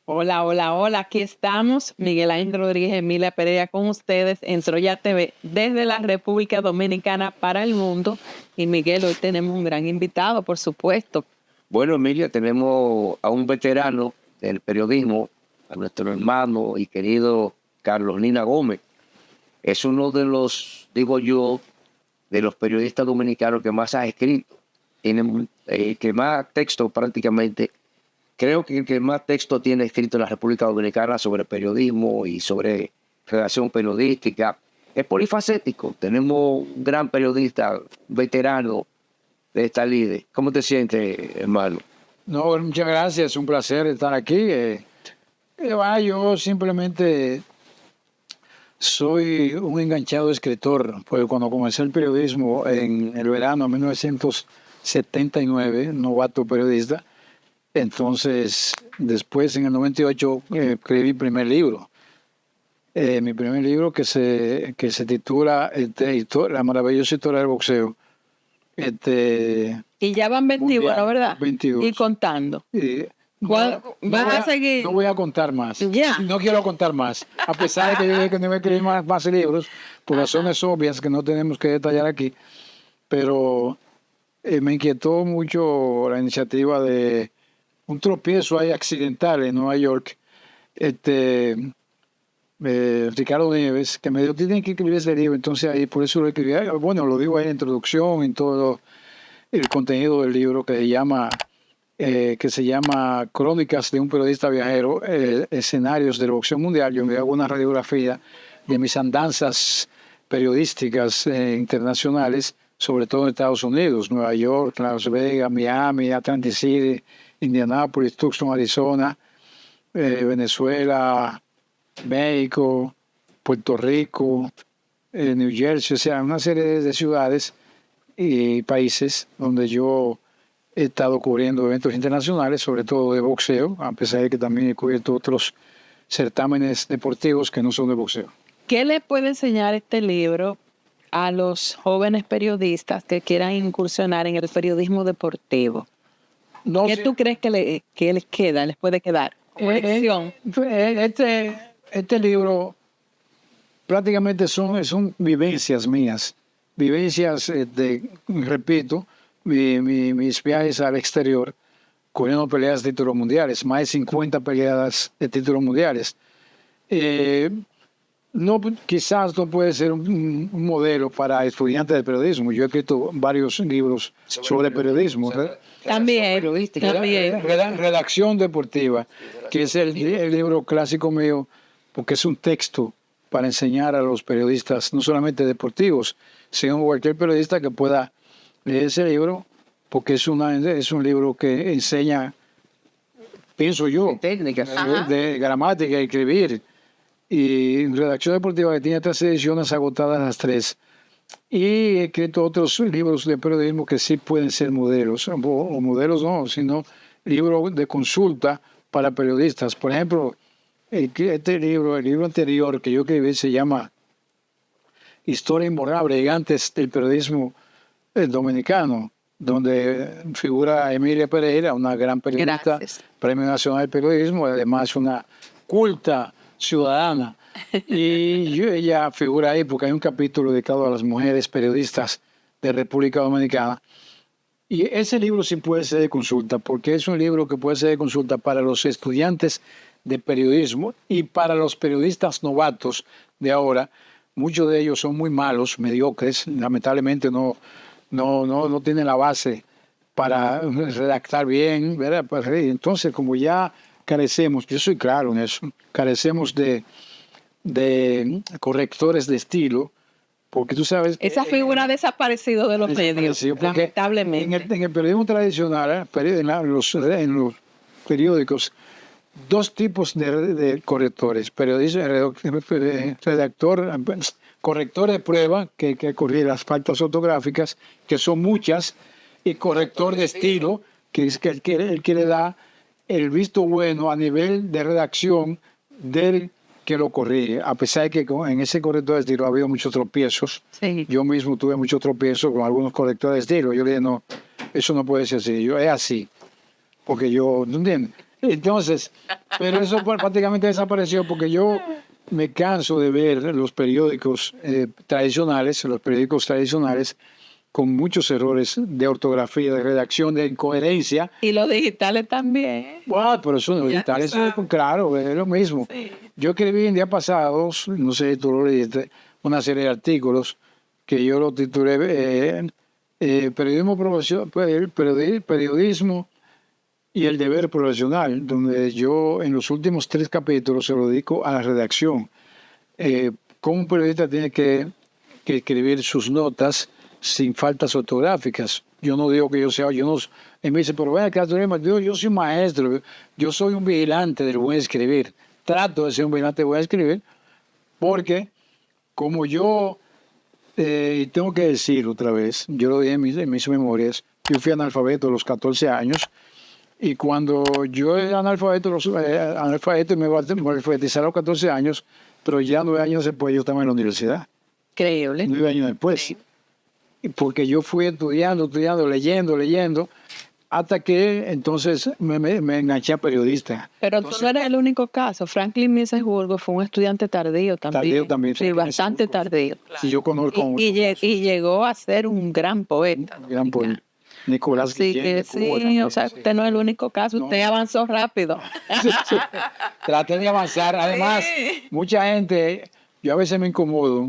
Hola, hola, hola. Aquí estamos, Miguel Ángel Rodríguez, Emilia Pereira, con ustedes en Troya TV desde la República Dominicana para el mundo. Y Miguel, hoy tenemos un gran invitado, por supuesto. Bueno, Emilia, tenemos a un veterano del periodismo, a nuestro hermano y querido Carlos Nina Gómez. Es uno de los, digo yo, de los periodistas dominicanos que más ha escrito. Tiene que más texto prácticamente. Creo que el que más texto tiene escrito en la República Dominicana sobre periodismo y sobre redacción periodística. Es polifacético. Tenemos un gran periodista, un veterano de esta líder. ¿Cómo te sientes, hermano? No, muchas gracias, es un placer estar aquí. Yo simplemente soy un enganchado escritor, porque cuando comencé el periodismo en el verano de 1979, novato periodista, entonces después en el 98 escribí mi primer libro. Mi primer libro que se titula La maravillosa historia del boxeo. Y ya van 21, Mundial, ¿verdad? 22. Y contando. Y ¿Vas a seguir? no voy a contar más. Ya. No quiero contar más. A pesar de que yo dije que no iba a escribir más libros, por razones obvias que no tenemos que detallar aquí. Pero me inquietó mucho la iniciativa de un tropiezo ahí accidental en Nueva York. Ricardo Nieves, que me dijo, tienen que escribir ese libro. Entonces ahí, por eso lo escribí. Bueno, lo digo ahí en la introducción, en todo el contenido del libro que se llama Crónicas de un periodista viajero, escenarios del boxeo mundial. Yo me hago una radiografía de mis andanzas periodísticas internacionales, sobre todo en Estados Unidos, Nueva York, Las Vegas, Miami, Atlantic City, Indianápolis, Tucson, Arizona, Venezuela, México, Puerto Rico, New Jersey, o sea, una serie de ciudades y países donde yo he estado cubriendo eventos internacionales, sobre todo de boxeo, a pesar de que también he cubierto otros certámenes deportivos que no son de boxeo. ¿Qué le puede enseñar este libro a los jóvenes periodistas que quieran incursionar en el periodismo deportivo? No ¿Qué sé, tú crees que les queda, les puede quedar? Lección. este libro prácticamente son vivencias mías, vivencias, repito, mis viajes al exterior, cubriendo peleas de títulos mundiales, más de 50 peleas de títulos mundiales. No, quizás no puede ser un modelo para estudiantes de periodismo. Yo he escrito varios libros sobre periodismo. También. Redacción deportiva, que es el libro clásico mío, porque es un texto para enseñar a los periodistas, no solamente deportivos, sino cualquier periodista que pueda leer ese libro, porque es un libro que enseña, pienso yo, Técnicas. de gramática, escribir, y redacción deportiva, que tiene 3 ediciones agotadas las 3. Y he escrito otros libros de periodismo que sí pueden ser modelos, o modelos no, sino libros de consulta para periodistas. Por ejemplo, el libro anterior que yo escribí se llama Historia imborrable, gigantes del periodismo dominicano, donde figura Emilia Pereira, una gran periodista, Gracias. Premio Nacional de Periodismo, además una culta ciudadana. Y ella figura ahí porque hay un capítulo dedicado a las mujeres periodistas de República Dominicana. Y ese libro sí puede ser de consulta, porque es un libro que puede ser de consulta para los estudiantes de periodismo y para los periodistas novatos de ahora. Muchos de ellos son muy malos, mediocres, lamentablemente no tienen la base para redactar bien, ¿verdad? Entonces, como ya carecemos, yo soy claro en eso, carecemos de correctores de estilo, porque tú sabes... Esa figura ha desaparecido de los medios, lamentablemente. En el periodismo tradicional, en los periódicos, 2 tipos de correctores: corrector de prueba, que corrige las faltas ortográficas, que son muchas, y corrector de estilo, que es que él quiere dar el visto bueno a nivel de redacción del que lo corrige, a pesar de que en ese corrector de estilo ha habido muchos tropiezos. Sí. Yo mismo tuve muchos tropiezos con algunos correctores de estilo. Yo le dije, no, eso no puede ser así. Es así. Porque yo, ¿no entiendes? Entonces, pero eso prácticamente desapareció porque yo me canso de ver los periódicos tradicionales, con muchos errores de ortografía, de redacción, de incoherencia. Y los digitales también. Wow, pero eso no Ya es tú sabes. claro, es lo mismo. Sí. Yo escribí en días pasados, no sé si tú lo leíste, una serie de artículos que yo lo titulé Periodismo y el deber profesional, donde yo en los últimos 3 capítulos se lo dedico a la redacción. Cómo un periodista tiene que escribir sus notas sin faltas ortográficas. Yo no digo que yo sea, yo no, y me dice, pero ven acá, yo soy maestro, yo soy un vigilante del buen escribir. Trato de ser un vigilante del buen escribir, porque como yo, y tengo que decir otra vez, yo lo dije en mis memorias, yo fui analfabeto a los 14 años, y cuando yo era analfabeto y me alfabetizaron a los 14 años, pero ya 9 años después yo estaba en la universidad. Increíble. 9 años después. Sí. Porque yo fui estudiando, leyendo, hasta que entonces me enganché a periodista. Pero Entonces, tú no eres el único caso. Franklin Miesburgo fue un estudiante tardío también. Tardío también, Sí, Franklin bastante Miesburgo. tardío. si yo conozco Y llegó a ser un gran poeta. un gran poeta, Nicolás Así Guillén, que de Cuba sí, también, o sea, sí. usted no es el único caso. No. Usted avanzó rápido. Sí. Traté de avanzar. Además, Sí. mucha gente, yo a veces me incomodo,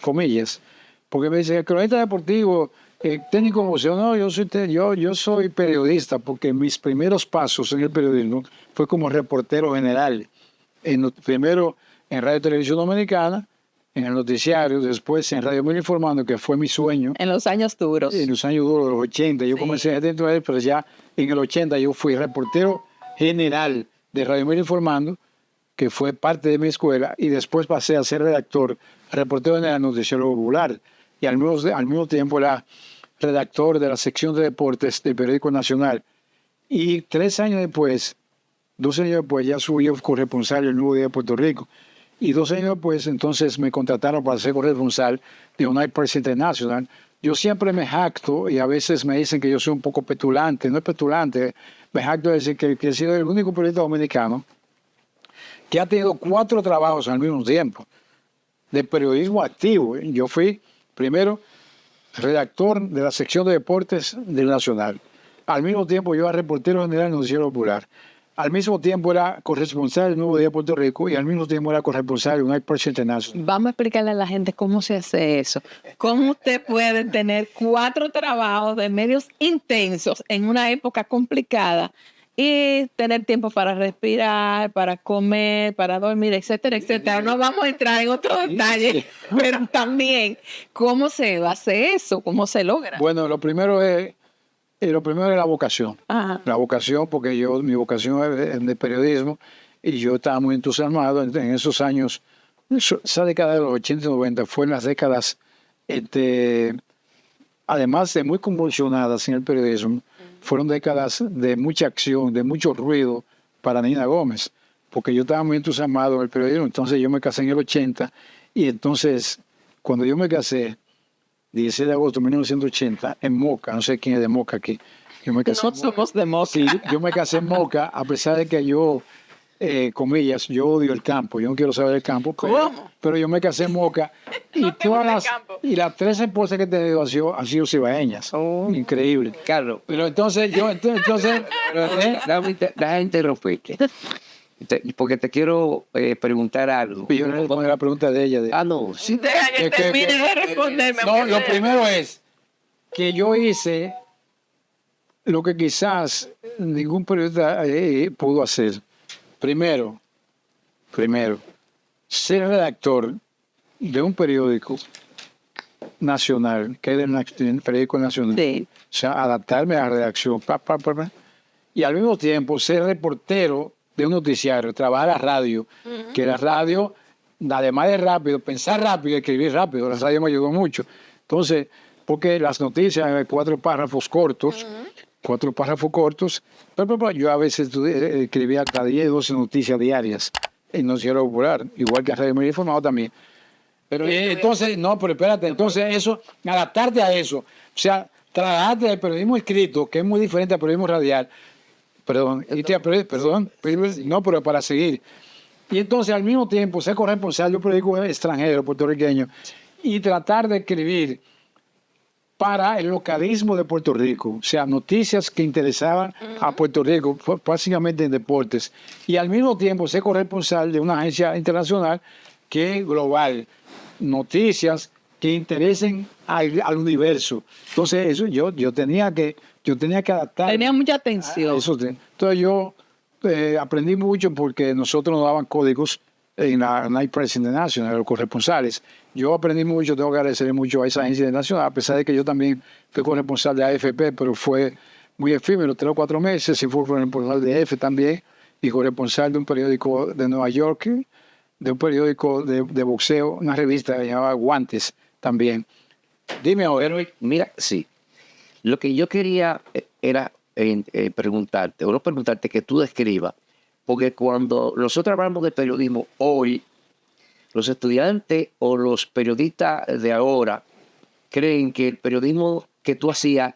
comillas, porque me dicen, cronista deportivo, técnico emocional, no, yo soy periodista, porque mis primeros pasos en el periodismo fue como reportero general. Primero en Radio y Televisión Dominicana, en el noticiario, después en Radio Mil Informando, que fue mi sueño. En los años duros. En los años duros, los 80, yo Sí. comencé dentro de él, pero ya en el 80 yo fui reportero general de Radio Mil Informando, que fue parte de mi escuela, y después pasé a ser reportero general del Noticiero Popular, y al mismo tiempo era redactor de la sección de deportes del Periódico Nacional. Y 2 años después, ya subí corresponsal del Nuevo Día de Puerto Rico. Y 2 años después, entonces me contrataron para ser corresponsal de United Press International. Yo siempre me jacto, y a veces me dicen que yo soy un poco petulante, no es petulante, me jacto de decir que he sido el único periodista dominicano que ha tenido 4 trabajos al mismo tiempo, de periodismo activo. Yo fui, primero, redactor de la sección de deportes del Nacional. Al mismo tiempo, yo era reportero general del Noticiero Popular. Al mismo tiempo, era corresponsal del Nuevo Día de Puerto Rico y al mismo tiempo era corresponsal de United Press International. Vamos a explicarle a la gente cómo se hace eso. Cómo usted puede tener 4 trabajos de medios intensos en una época complicada y tener tiempo para respirar, para comer, para dormir, etcétera, etcétera. No vamos a entrar en otros detalles, pero también cómo se hace eso, cómo se logra. Bueno, lo primero es la vocación. Ajá. La vocación, porque mi vocación es de periodismo y yo estaba muy entusiasmado en esos años. Esa década de los 80 y 90 fueron las décadas, además de muy convulsionadas en el periodismo, fueron décadas de mucha acción, de mucho ruido para Nina Gómez, porque yo estaba muy entusiasmado en el periodismo. Entonces yo me casé en el 80 y entonces cuando yo me casé, 16 de agosto de 1980, en Moca, no sé quién es de Moca aquí. Yo me casé No somos de Moca. Sí, yo me casé en Moca, a pesar de que yo, comillas, yo odio el campo, yo no quiero saber del campo, pero yo me casé en Moca y No te gusta el campo. y las 3 esposas que he tenido han sido cibaeñas. Oh. Increíble. Carlos, Pero entonces, deja interrumpirte. Porque te quiero preguntar algo. yo le respondo la pregunta de ella. Ah, no, sí. Deja que termine de responderme. No, lo primero es que yo hice lo que quizás ningún periodista pudo hacer. Primero, ser redactor de un periódico nacional, que es el periódico nacional. Sí. O sea, adaptarme a la redacción. Y al mismo tiempo ser reportero de un noticiario, trabajar a radio, que la radio, además de rápido, pensar rápido y escribir rápido, la radio me ayudó mucho. Entonces, porque las noticias, 4 párrafos cortos, yo a veces escribía hasta 10, 12 noticias diarias en Noticiero Popular, igual que a Radio Media Informado también. Pero entonces, pero espérate, entonces eso, adaptarte a eso, o sea, trasladarte del periodismo escrito, que es muy diferente al periodismo radial, Perdón, no, pero para seguir. Y entonces al mismo tiempo ser corresponsal de un periódico extranjero, puertorriqueño, y tratar de escribir para el localismo de Puerto Rico, o sea, noticias que interesaban a Puerto Rico, básicamente en deportes, y al mismo tiempo ser corresponsal de una agencia internacional que es global, noticias que interesen al universo. Entonces eso yo tenía que adaptar. Tenía mucha atención. Eso, entonces yo aprendí mucho porque nosotros nos daban códigos en la Night Press International, los corresponsales. Yo aprendí mucho, tengo que agradecer mucho a esa agencia internacional, a pesar de que yo también fui corresponsal de AFP, pero fue muy efímero, 3 o 4 meses, y fui corresponsal de EFE también, y corresponsal de un periódico de Nueva York, de un periódico de boxeo, una revista que se llamaba Guantes también. Dime ahora. Mira, sí. Lo que yo quería era preguntarte, o no preguntarte, que tú describas, porque cuando nosotros hablamos de periodismo hoy, los estudiantes o los periodistas de ahora creen que el periodismo que tú hacías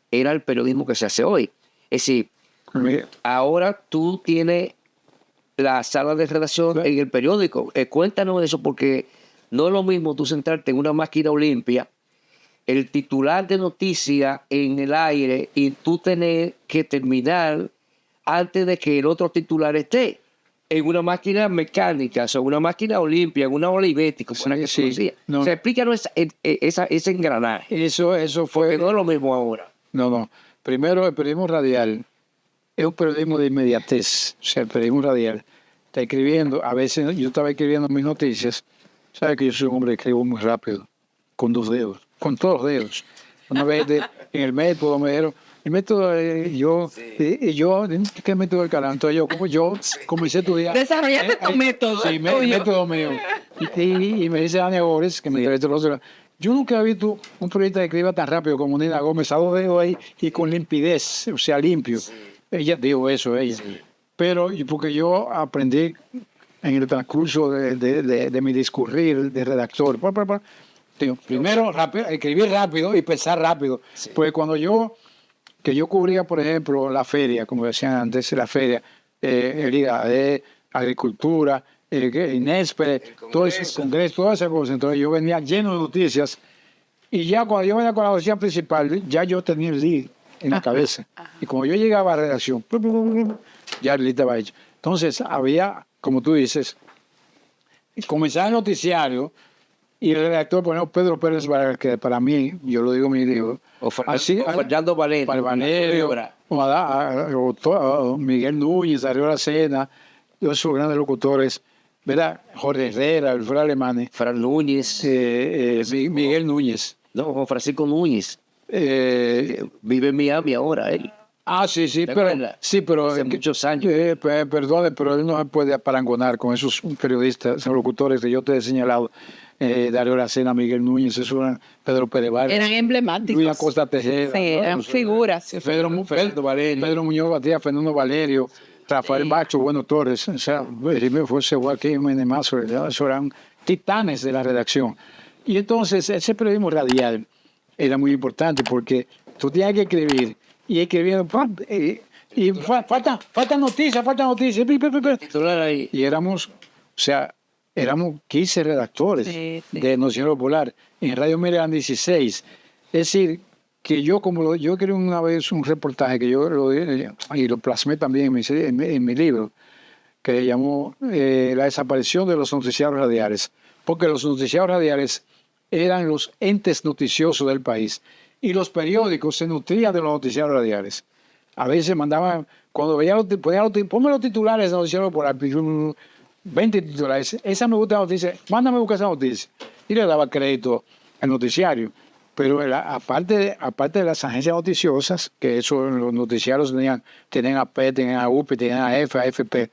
era el periodismo que se hace hoy. Es decir, ahora tú tienes la sala de redacción en el periódico. Cuéntanos eso, porque no es lo mismo tú sentarte en una máquina Olimpia, el titular de noticia en el aire, y tú tener que terminar antes de que el otro titular esté en una máquina mecánica, o sea, una máquina Olimpia, en una Olivetti, como una que se decía. No. O sea, explícanos ese engranaje. Eso fue... Porque no es lo mismo ahora. No. Primero, el periodismo radial es un periodismo de inmediatez. O sea, el periodismo radial está escribiendo. A veces yo estaba escribiendo mis noticias. Sabes que yo soy un hombre que escribo muy rápido, con 2 dedos, con todos los dedos. Una vez en el método me dieron... El método, ¿qué método del canal? Entonces yo comencé a estudiar. Desarrollaste tu método. Sí, método mío. Y me dice Dani Agores, que me entrevistó los otros, yo nunca he visto un periodista que escriba tan rápido como Nina Gómez, a 2 dedos ahí y con limpidez, o sea, limpio. Sí. Ella dijo eso, ella. Sí. Pero porque yo aprendí en el transcurso de mi discurrir de redactor. Primero, escribir rápido y pensar rápido. Sí. Pues cuando yo cubría, por ejemplo, la feria, como decían antes, la feria, el IGADE, agricultura, INESPE, todo ese congreso, todas esas cosas. Entonces yo venía lleno de noticias y ya cuando yo venía con la noticia principal, ya yo tenía el lead en la cabeza. Y cuando yo llegaba a la redacción, ya el lead estaba hecho. Entonces había, como tú dices, comenzaba el noticiario y el redactor, por ejemplo, Pedro Pérez Vargas, que para mí, yo lo digo en mi libro, o Fernando Valerio, o Miguel Núñez, Darío Aracena, todos esos grandes locutores, ¿verdad? Jorge Herrera, Alfredo Alemán, Fran Núñez, Miguel Núñez. No, Juan Francisco Núñez. Vive en Miami ahora, él. Sí, pero hace muchos años. Perdone, pero él no se puede aparangonar con esos periodistas, esos locutores que yo te he señalado. Darío Aracena, Miguel Núñez, eso eran Pedro Pérez Vargas. Eran emblemáticos. Luis Acosta Tejeda. Sí, eran figuras. Pedro Muñoz Batía, Fernando Valerio, Rafael Bacho, Bueno Torres. O sea, fue Joaquín Menemazo, eso eran titanes de la redacción. Y entonces ese periodismo radial era muy importante porque tú tenías que escribir y escribiendo, y falta noticias. Y éramos, éramos 15 redactores de Noticiero Popular. En Radio Mira eran 16. Es decir, que yo escribí una vez un reportaje que yo lo plasmé también en mi libro, que le llamó La desaparición de los noticiarios radiales. Porque los noticiarios radiales eran los entes noticiosos del país. Y los periódicos se nutrían de los noticiarios radiales. A veces mandaban, cuando veía ponme los titulares de Noticiero Popular, 20 titulares, esa me gusta la noticia, mándame a buscar esa noticia. Y le daba crédito al noticiario. Pero aparte de las agencias noticiosas, que eso los noticiarios tenían AP, tenían a UPI, tenían a EFE, a AFP,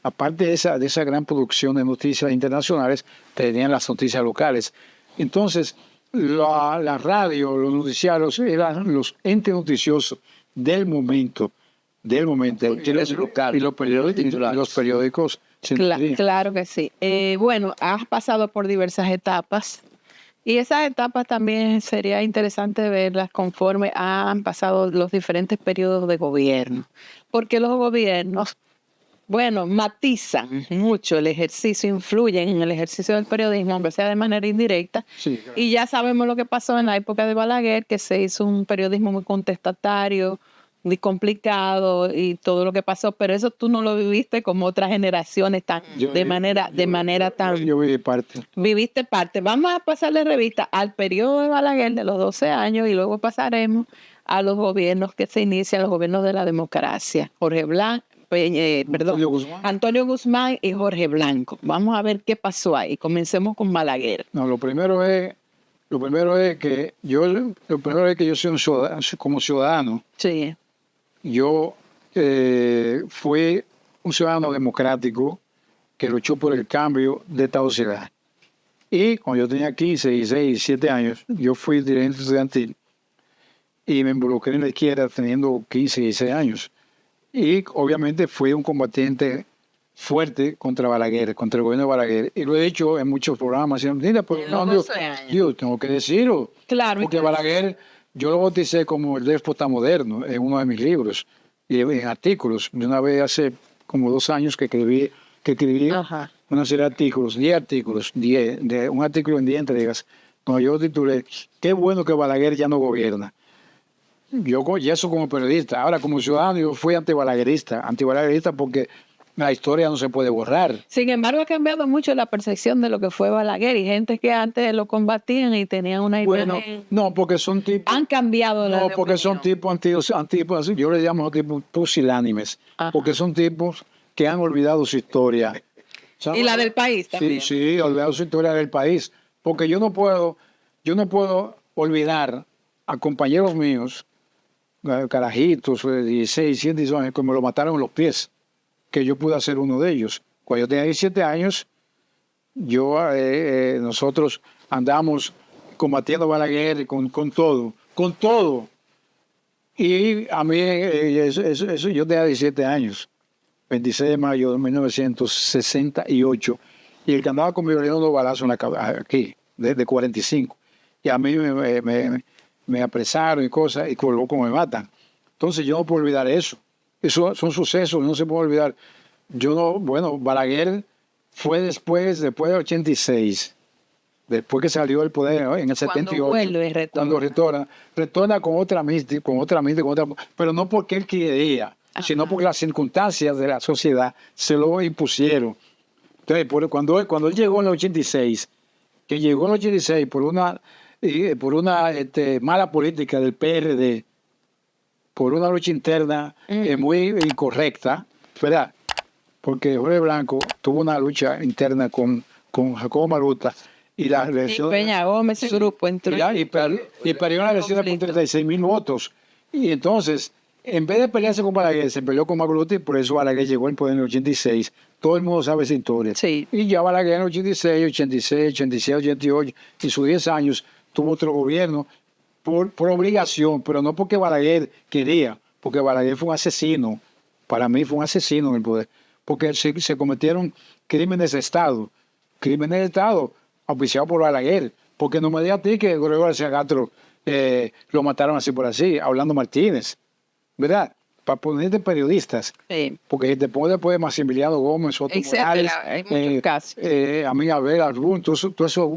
aparte de esa gran producción de noticias internacionales, tenían las noticias locales. Entonces, la radio, los noticiarios eran los entes noticiosos del momento. Y los periódicos. Claro que sí. Bueno, has pasado por diversas etapas y esas etapas también sería interesante verlas conforme han pasado los diferentes periodos de gobierno. porque los gobiernos, bueno, matizan mucho el ejercicio, influyen en el ejercicio del periodismo, aunque sea de manera indirecta. Sí, claro. Y ya sabemos lo que pasó en la época de Balaguer, que se hizo un periodismo muy contestatario, muy complicado y todo lo que pasó, pero eso tú no lo viviste como otras generaciones de manera tan... Yo viví parte. Viviste parte. Vamos a pasarle revista al periodo de Balaguer de los 12 años y luego pasaremos a los gobiernos que se inician, los gobiernos de la democracia. Jorge Blanco, Antonio Guzmán y Jorge Blanco. Vamos a ver qué pasó ahí. Comencemos con Balaguer. No, lo primero es que yo soy un ciudadano, como ciudadano, Sí. yo fui un ciudadano democrático que luchó por el cambio de esta sociedad. Y cuando yo tenía 15, 16, 17 años, yo fui dirigente estudiantil y me involucré en la izquierda teniendo 15, 16 años. Y obviamente fui un combatiente fuerte contra Balaguer, contra el gobierno de Balaguer. Y lo he dicho en muchos programas. Y mira, pero no, yo tengo que decirlo. Claro. Porque Balaguer, yo lo bauticé como el déspota moderno en uno de mis libros y en artículos. De una vez hace como 2 años que escribí Ajá. una serie de artículos, 10 artículos, un artículo en 10 entregas, cuando yo titulé "Qué bueno que Balaguer ya no gobierna". Y eso como periodista. Ahora, como ciudadano, yo fui antibalaguerista porque la historia no se puede borrar. Sin embargo, ha cambiado mucho la percepción de lo que fue Balaguer y gente que antes lo combatían y tenían una imagen. Bueno, no, porque son tipos... Han cambiado la No, porque opinión. son tipos antiguos, yo les llamo tipos pusilánimes, Ajá. porque son tipos que han olvidado su historia. Y la del país también. Sí, olvidado su historia del país. Porque yo no puedo olvidar a compañeros míos, carajitos de 16, 17 años, que me lo mataron en los pies, que yo pude ser uno de ellos. Cuando yo tenía 17 años, nosotros andamos combatiendo a Balaguer con todo. Y a mí, eso yo tenía 17 años, 26 de mayo de 1968, y el que andaba conmigo le dio 2 balazos en la cabeza, aquí, desde 45, y a mí me apresaron y cosas, y por loco me matan. Entonces yo no puedo olvidar eso. Eso son sucesos, no se puede olvidar. Balaguer fue después del 86, después que salió del poder, ¿no? En el 78. Cuando retorna con otra mística, pero no porque él quería, sino porque las circunstancias de la sociedad se lo impusieron. Entonces, cuando él llegó en el 86, por una mala política del PRD, por una lucha interna muy incorrecta, ¿verdad? Porque Jorge Blanco tuvo una lucha interna con Jacobo Maruta y la elección... Peña Gómez, ese grupo entró. Y perdió la elección por 36,000 votos. Y entonces, en vez de pelearse con Balaguer, se peleó con Maruta y por eso Balaguer llegó al poder en el 86. Todo el mundo sabe esa historia. Sí. Y ya Balaguer en el 86, 86, 87, 88, en sus 10 años, tuvo otro gobierno por obligación, pero no porque Balaguer quería, porque Balaguer fue un asesino. Para mí fue un asesino en el poder, porque se cometieron crímenes de Estado auspiciados por Balaguer, porque no me digas a ti que Gregorio García Castro lo mataron así por así, Orlando Martínez, ¿verdad? Para ponerte periodistas, Sí. porque después Maximiliano Gómez, Soto Morales, Hay muchos casos. Amiga Vera Run, todos esos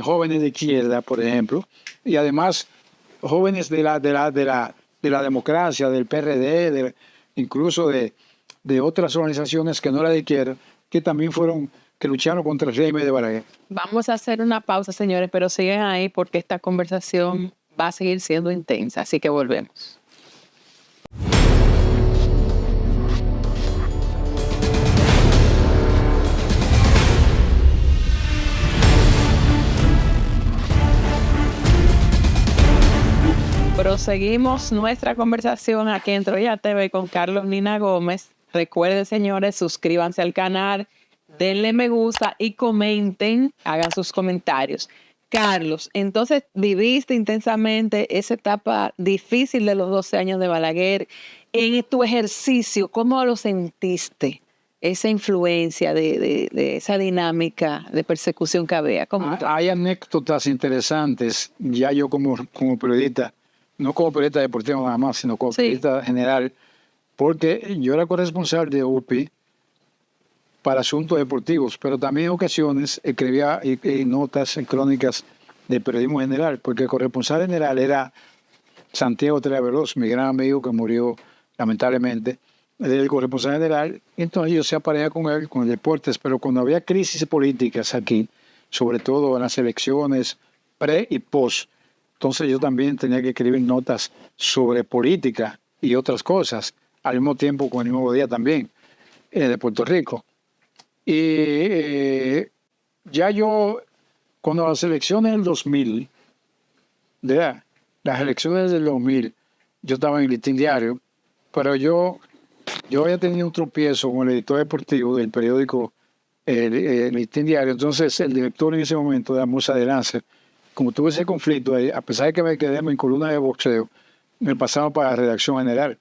jóvenes de izquierda, por ejemplo, y además jóvenes de la democracia, del PRD, incluso de otras organizaciones que no eran de izquierda, que también que lucharon contra el régimen de Balaguer. Vamos a hacer una pausa, señores, pero siguen ahí porque esta conversación va a seguir siendo intensa, así que volvemos. Proseguimos nuestra conversación aquí en Troya TV con Carlos Nina Gómez. Recuerden, señores, suscríbanse al canal, denle me gusta y comenten, hagan sus comentarios. Carlos, entonces viviste intensamente esa etapa difícil de los 12 años de Balaguer. En tu ejercicio, ¿cómo lo sentiste? Esa influencia de esa dinámica de persecución que había. Hay anécdotas interesantes, ya yo como periodista, no como periodista deportivo nada más, sino como periodista general, porque yo era corresponsal de UPI para asuntos deportivos, pero también en ocasiones escribía notas, crónicas de periodismo general, porque el corresponsal general era Santiago Veloz, mi gran amigo que murió lamentablemente, el corresponsal general. Y entonces yo se apareaba con él, con el deportes, pero cuando había crisis políticas aquí, sobre todo en las elecciones pre y post, entonces yo también tenía que escribir notas sobre política y otras cosas, al mismo tiempo con el Nuevo Día también, de Puerto Rico. Y ya yo, cuando las elecciones del 2000, ¿verdad? Las elecciones del 2000, yo estaba en el Listín Diario, pero yo había tenido un tropiezo con el editor deportivo del periódico el Listín Diario. Entonces el director en ese momento de la Musa de Lancer, como tuve ese conflicto, a pesar de que me quedé en columna de boxeo, me pasaron para la redacción general.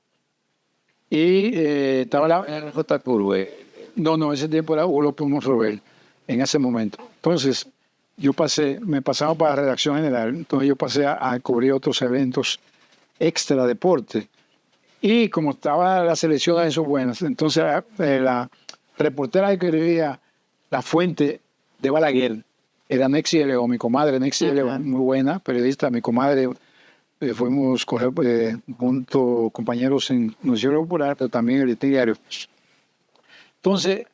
Y estaba la... J. Curve. No, ese tiempo era Hugo López Monrobel, en ese momento. Entonces, me pasaron para la redacción general, entonces yo pasé a cubrir otros eventos extra deporte. Y como estaban las elecciones eso buenas, entonces la reportera que escribía La Fuente de Balaguer era Nexi de León, mi comadre Nexi de León, muy buena periodista, mi comadre. Fuimos juntos compañeros en Noticiero Popular, pero también en el diario. Entonces,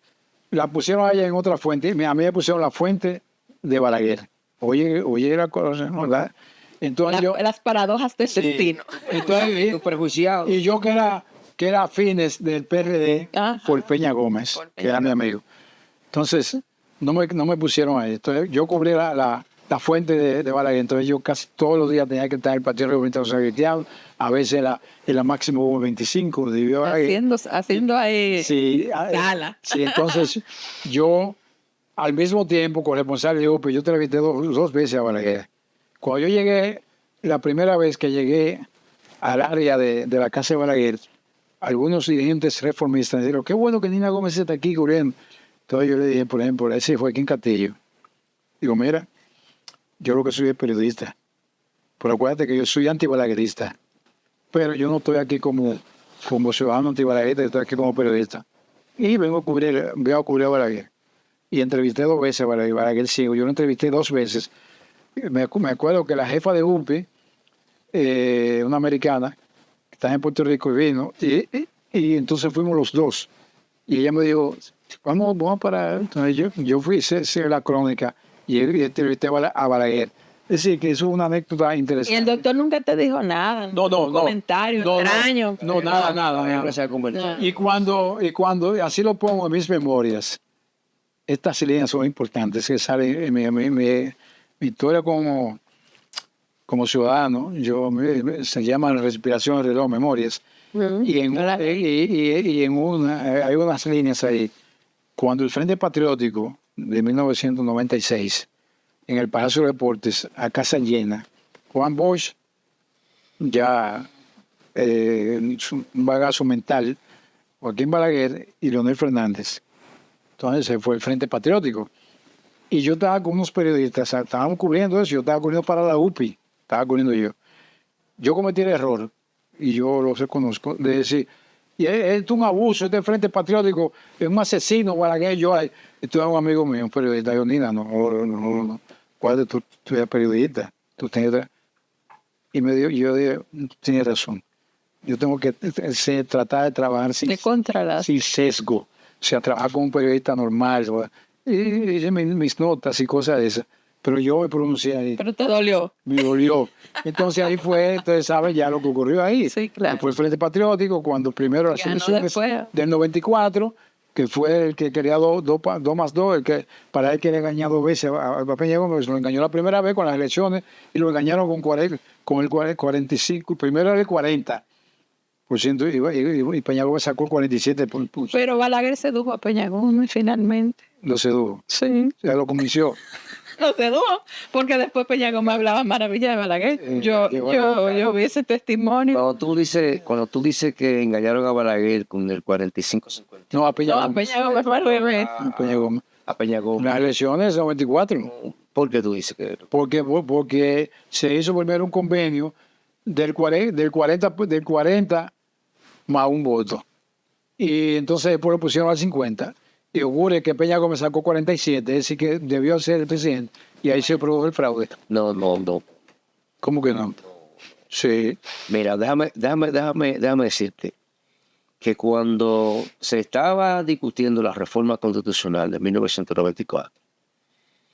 la pusieron allá en otra fuente. A mí me pusieron La Fuente de Balaguer. Oye la cosa, ¿verdad? Entonces las paradojas del sí, destino. Entonces, prejuiciado. y yo que era afines del PRD, Ajá. por Peña Gómez, que era mi amigo. Entonces, no me pusieron ahí. Entonces, yo cubrí la fuente de Balaguer. Entonces, yo casi todos los días tenía que estar en el Partido Revolucionario Cristiano, a veces en la máximo 25 de Balaguer. Haciendo ahí Sí, gala. sí, entonces yo al mismo tiempo corresponsal de UPI, yo entrevisté dos veces a Balaguer. Cuando yo llegué, la primera vez que llegué al área de la casa de Balaguer, algunos dirigentes reformistas dijeron, qué bueno que Nina Gómez está aquí cubriendo. Entonces yo le dije, por ejemplo, ese fue Joaquín Castillo. Digo, mira, yo lo que soy es periodista, pero acuérdate que yo soy antibalaguerista, pero yo no estoy aquí como ciudadano antibalaguerista, estoy aquí como periodista. Y vengo a cubrir a Balaguer. Y entrevisté 2 veces a Balaguer ciego. Yo lo entrevisté 2 veces. Me acuerdo que la jefa de UPI, una americana, que está en Puerto Rico, y vino, y entonces fuimos los dos. Y ella me dijo, vamos para... Entonces yo fui, hice la crónica, y entrevisté a Balaguer. Es decir, que eso es una anécdota interesante. Y el doctor nunca te dijo nada. No. Un comentario extraño. No, nada. Y cuando, así lo pongo en mis memorias, estas líneas son importantes que salen en mi historia como ciudadano. Se llama Respiración del Reloj, Memorias. Y hay unas líneas ahí. Cuando el Frente Patriótico de 1996, en el Palacio de Deportes, a casa llena, Juan Bosch, ya un bagazo mental, Joaquín Balaguer y Leonel Fernández. Entonces se fue el Frente Patriótico. Y yo estaba con unos periodistas, estábamos cubriendo eso, yo estaba cubriendo para la UPI, estaba cubriendo yo. Yo cometí el error, y yo lo reconozco, de decir, y es un abuso, este Frente Patriótico es un asesino, Balaguer, esto es un amigo mío, un periodista, yo, Nina, no. ¿Cuál tú eres periodista? Tú tienes... Y yo dije, tienes razón. Yo tengo que tratar de trabajar sin sesgo. O sea, trabajar como un periodista normal. Y hice mis notas y cosas de esas. Pero yo me pronuncié ahí. Pero te dolió. Me dolió. Entonces ahí fue, entonces sabes ya lo que ocurrió ahí. Sí, claro. Fue el Frente Patriótico, cuando primero las elecciones del 94, que fue el que quería 2 más 2, el que para él quería engañar 2 veces a Peña Gómez. Lo engañó la primera vez con las elecciones y lo engañaron con el 45, primero era el 40%, y Peña Gómez sacó el 47%. Pero Balaguer sedujo a Peña Gómez finalmente. Lo sedujo. Sí. Ya lo convenció. Lo sedujo, porque después Peña Gómez hablaba maravilla de Balaguer. Yo vi ese testimonio. Cuando tú dices que engañaron a Balaguer con el 45-50. No, a Peña Gómez. A Peña Gómez fue al revés. A Peña Gómez. A Peña Gómez. Las elecciones del 94. ¿Por qué tú dices que...? Porque se hizo primero un convenio del 40 más un voto. y entonces después lo pusieron al 50, y ocurre que Peña Gómez sacó 47, es decir, que debió ser el presidente, y ahí se produjo el fraude. No, no, no. ¿Cómo que no? Sí. Mira, déjame decirte que cuando se estaba discutiendo la reforma constitucional de 1994,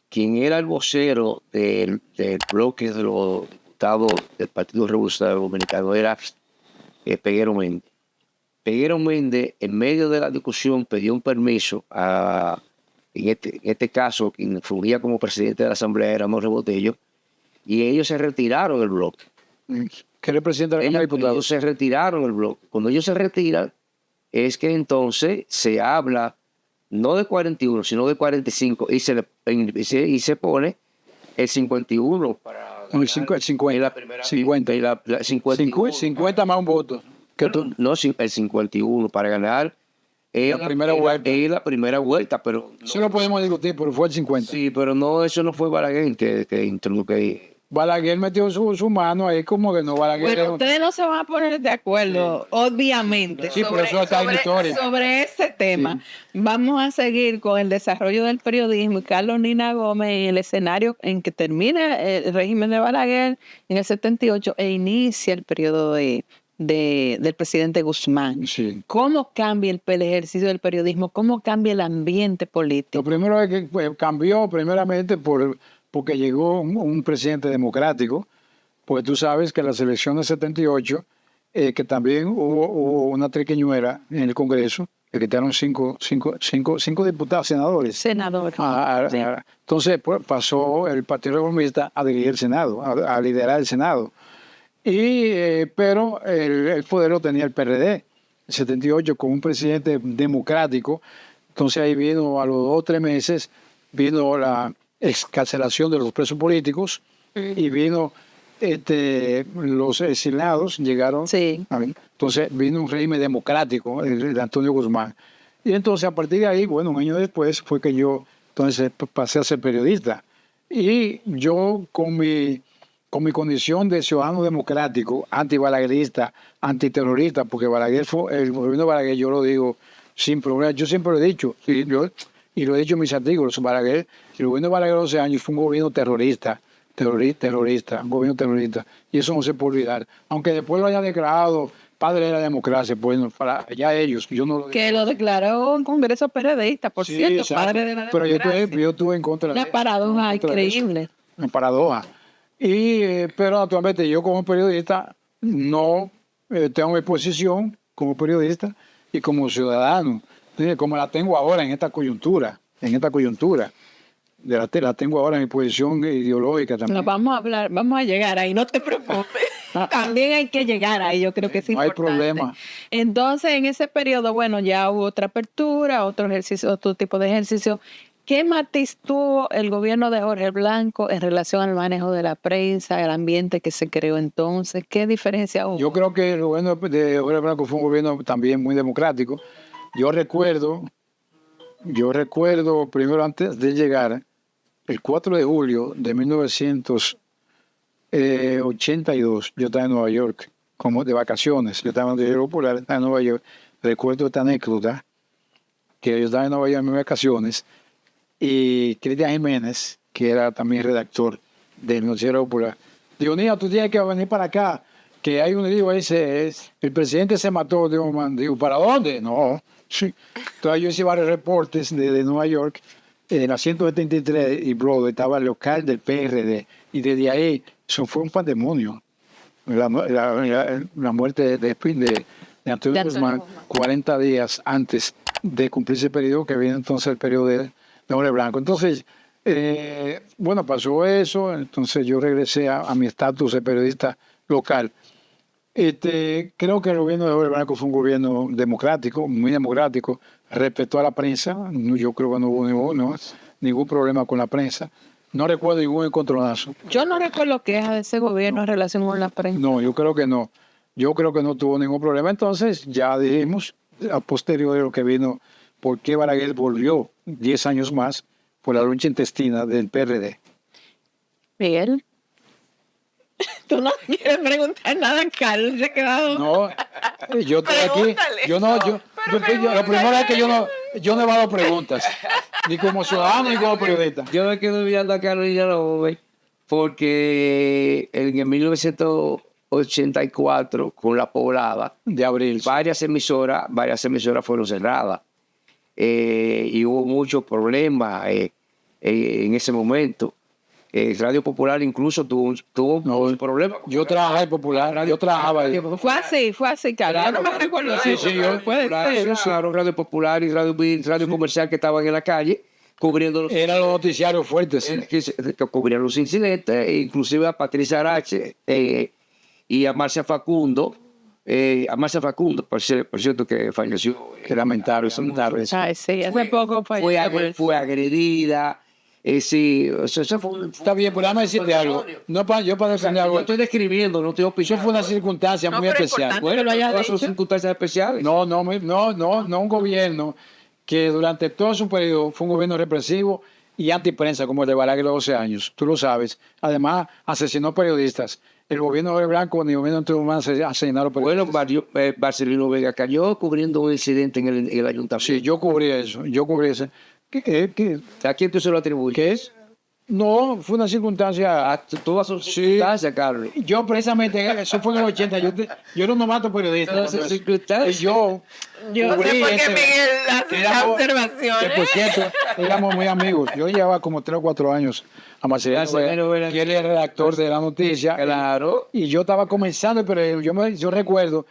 quien era el vocero del bloque de los diputados del Partido Revolucionario Dominicano era Peguero Méndez. Peguero Méndez, en medio de la discusión, pidió un permiso en este caso, quien fungía como presidente de la Asamblea era Morre Botello, y ellos se retiraron del bloque. ¿Qué representa la Cámara de Diputados? Ellos se retiraron del bloque. Cuando ellos se retiran, es que entonces se habla no de 41, sino de 45, y se pone el 51 para... No, el 50. Es la primera 50. y la 51. 50 más un voto. Que tú, No, el 51 para ganar la primera vuelta. Es la primera vuelta, pero... Eso lo podemos discutir, pero fue el 50. Sí, pero no, eso no fue Balaguer que introdujo ahí. Balaguer metió su mano ahí, como que no Balaguer. Bueno, ustedes no se van a poner de acuerdo, obviamente, Sí, pero eso está en historia. sobre este tema. Vamos a seguir con el desarrollo del periodismo y Carlos Nina Gómez en el escenario en que termina el régimen de Balaguer en el 78 e inicia el periodo del presidente Guzmán. Sí. ¿Cómo cambia el ejercicio del periodismo? ¿Cómo cambia el ambiente político? Lo primero es que cambió primeramente porque llegó un presidente democrático, pues tú sabes que las elecciones del 78, que también hubo una triquiñuela en el Congreso, que quitaron cinco diputados, senadores. Senador. Sí. Entonces pues, pasó el Partido Reformista a dirigir el Senado, a liderar el Senado. Pero el poder lo tenía el PRD, el 78, con un presidente democrático. Entonces ahí vino, a los 2 o 3 meses, vino la excarcelación de los presos políticos y vino los exiliados, llegaron. Sí. Entonces vino un régimen democrático, el de Antonio Guzmán. Y entonces a partir de ahí, bueno, un año después fue que yo entonces pasé a ser periodista. Y yo con mi condición de ciudadano democrático, antibalaguerista, antiterrorista, porque Balaguer el gobierno de Balaguer, yo lo digo sin problema, yo siempre lo he dicho, y lo he dicho en mis artículos, Balaguer, el gobierno de Balaguer 12 años fue un gobierno terrorista, un gobierno terrorista, y eso no se puede olvidar, aunque después lo haya declarado padre de la democracia, pues para allá ellos, yo no lo que lo declaró un congreso periodista, por cierto, exacto. padre de la democracia. Pero yo estuve en contra de una paradoja increíble. Una paradoja. Pero naturalmente yo como periodista no tengo mi posición como periodista y como ciudadano, como la tengo ahora en esta coyuntura, la tengo ahora en mi posición ideológica también. Nos vamos a llegar ahí, no te preocupes. También hay que llegar ahí, yo creo que es importante. No hay problema. Entonces, en ese periodo, bueno, ya hubo otra apertura, otro ejercicio, otro tipo de ejercicio. ¿Qué matiz tuvo el gobierno de Jorge Blanco en relación al manejo de la prensa, el ambiente que se creó entonces? ¿Qué diferencia hubo? Yo creo que el gobierno de Jorge Blanco fue un gobierno también muy democrático. Yo recuerdo, primero antes de llegar, el 4 de julio de 1982, yo estaba en Nueva York, como de vacaciones. Yo estaba en el Popular, estaba en Nueva York. Recuerdo esta anécdota, que yo estaba en Nueva York en mis vacaciones, y Cristian Jiménez, que era también redactor del Noticiero Popular, digo, niña, tú tienes que venir para acá, que hay un libro, el presidente se mató. Digo, ¿para dónde? No. Sí. Entonces yo hice varios reportes de Nueva York, en la 173 y Broadway estaba el local del PRD, y desde ahí, eso fue un pandemonio. La muerte de Antonio Guzmán, 40 días antes de cumplirse el periodo, que viene entonces el periodo de Jorge Blanco. Entonces, bueno, pasó eso, entonces yo regresé a mi estatus de periodista local. Creo que el gobierno de Jorge Blanco fue un gobierno democrático, muy democrático, respetó a la prensa. Yo creo que no hubo ningún problema con la prensa. No recuerdo ningún encontronazo. Yo no recuerdo quejas de ese gobierno en relación con la prensa. No, yo creo que no. Yo creo que no tuvo ningún problema. Entonces, ya dijimos, a posteriori de lo que vino, por qué Balaguer volvió 10 años más por la lucha intestina del PRD. Miguel, tú no quieres preguntar nada, Carlos, se ha quedado. No, yo estoy aquí. Yo no, yo. Lo primero es que yo no evado preguntas, ni como ciudadano ni como periodista. Yo me quedo mirando a Carolina Gómez porque en el 1984, con la poblada, De abril. varias emisoras fueron cerradas. Y hubo muchos problemas en ese momento. Radio Popular incluso tuvo un problema. Yo trabajaba en Popular, yo trabajaba ahí. Fue así, Carlos. Yo no me recuerdo. Sí, sí, yo- puede ser. Claro, Radio Popular y Radio Comercial que estaban en la calle cubriendo los, Eran los noticiarios fuertes. que cubrían los incidentes, inclusive a Patricia Arache y a Marcia Facundo, por cierto, que falleció. Qué lamentable, Ay, sí, hace poco Fue agredida. Sí, eso fue un... Está bien, pero déjame decirte algo. No yo para defender No algo. estoy describiendo, no estoy Eso opinando. fue una circunstancia No, muy pero especial. importante que lo hayas Todas son dicho. circunstancias especiales. No un gobierno que durante todo su periodo fue un gobierno represivo y antiprensa como el de Balaguer de 12 años. Tú lo sabes. Además, asesinó periodistas. El gobierno de Blanco ni el gobierno de Trump asesinaron periodistas. Bueno, Marcelino Vega cayó cubriendo un incidente en el ayuntamiento. Sí, yo cubrí eso. ¿Qué ¿A quién tú se lo atribuyes? es? No, fue una circunstancia. Todas son Sí. circunstancias, Carlos. Yo precisamente, eso fue en el 80. Yo era un novato periodista. Todas son Entonces, circunstancias. yo Yo no sé cubrí por qué ese- Miguel hace éramos- esas que observaciones. por cierto, éramos muy amigos. Yo llevaba como 3 o 4 años a Marcelino Marcelino Vega, Vega. que él era redactor de la noticia. Claro. Y yo estaba comenzando el periodismo. Yo recuerdo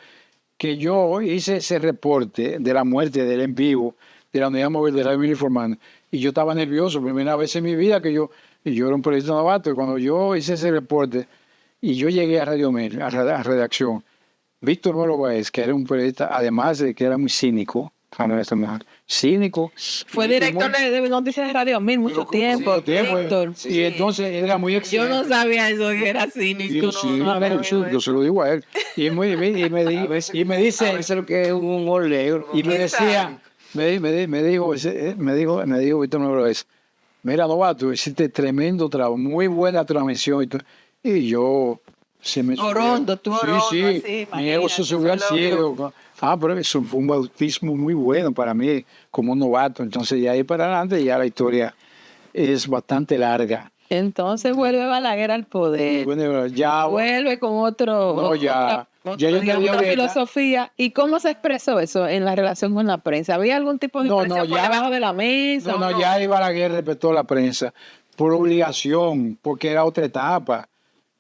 que yo hice ese reporte de la muerte del en vivo de la unidad móvil de Radio Mil Informando. Y yo estaba nervioso, primera vez en mi vida que yo era un periodista novato. Y cuando yo hice ese reporte y yo llegué a Radio Mil, a redacción, Víctor Moro Báez, que era un periodista, además de que era muy cínico, cínico. Fue y director muy- de Noticias de Radio 1000 mucho tiempo. Víctor. Y entonces era muy Yo exigente. no sabía eso, que era cínico. Sí, No, a ver, yo se lo digo a él. Y me dice, A veces lo que es un humor negro. y me decía, me dijo Víctor Noroes, mira, novato, hiciste tremendo trabajo, muy buena transmisión. Y yo, se me Orondo, tú orondo, Sí, así, mi ego se subió al imagínate, cielo. Pero eso fue un bautismo muy bueno para mí como un novato. Entonces, de ahí para adelante, ya la historia es bastante larga. Entonces vuelve Balaguer al poder. Bueno, ya, Vuelve con otro, No, ya. otra, Ya yo digamos, entendí otra ahorita. filosofía. ¿Y cómo se expresó eso en la relación con la prensa? ¿Había algún tipo de No, presión por ya- debajo de la mesa? No, o no, ya ahí Balaguer respetó la prensa por obligación, porque era otra etapa,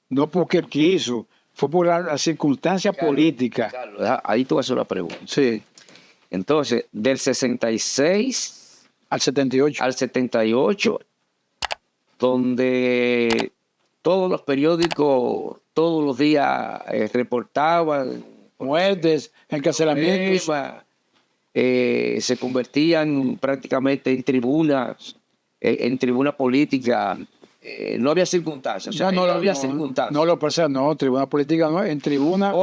no porque él quiso, fue por la circunstancia política. Carlos, ahí tú vas a hacer una pregunta. Sí, Entonces, del 66 al 78. al 78, donde todos los periódicos todos los días reportaban Muertes, encarcelamientos. se convertían prácticamente en tribuna política. No había circunstancias. O sea, no había circunstancias. No lo pasa, no, tribuna política no, en tribuna,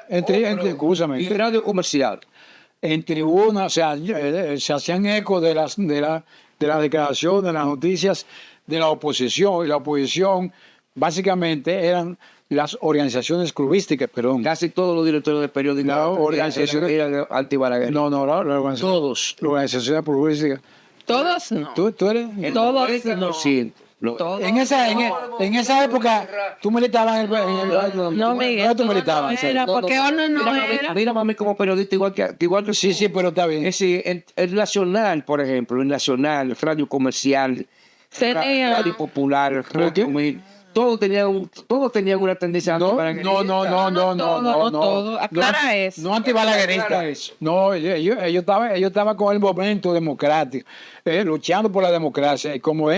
escúchame, y radio comercial. en tribuna, o sea, se hacían eco de las declaraciones, de las noticias de la oposición, y la oposición básicamente eran las organizaciones clubísticas, perdón. Casi todos los directores de periódicos La organización- eran anti-Balaguer. No, la organización, Todos. la organización clubística. Todos no. ¿Tú eres? Todos 90%. Todos. En esa época, tú militabas en el... No, Miguel. ¿Dónde tú no militabas? era, porque uno no era. Mira, mami, como periodista, igual que Sí, pero está bien. es decir, el Nacional, por ejemplo, el Nacional, Radio Comercial, Tenía- Radio Popular, ¿Pero qué? Radio Mil, todos tenían una tendencia No, antibalaguerista. no todo. Aclara eso. No antibalaguerista. Aclara eso. No, ellos estaban con el momento democrático, luchando por la democracia. Y como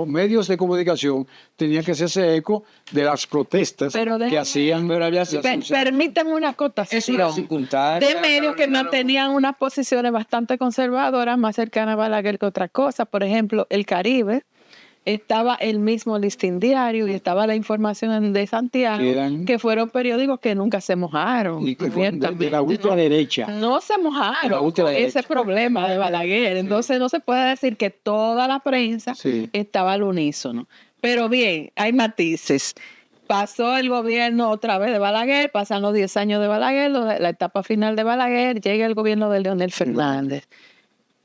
medios de comunicación tenían que hacerse eco de las protestas Pero que hacían. Permítanme una Es una acotación circunstancia. de medios que mantenían unas posiciones bastante conservadoras, más cercanas a Balaguer que otra cosa. Por ejemplo, El Caribe, estaba el mismo Listín Diario y estaba La Información de Santiago, Que eran- que fueron periódicos que nunca se mojaron. Y de la abiertamente, ultraderecha. no se La mojaron. ultraderecha. Ese problema de Balaguer. Entonces no se puede decir que toda la prensa Sí. estaba al unísono. Pero bien, hay matices. pasó el gobierno otra vez de Balaguer, pasan los 10 años de Balaguer, la etapa final de Balaguer, llega el gobierno de Leonel Fernández.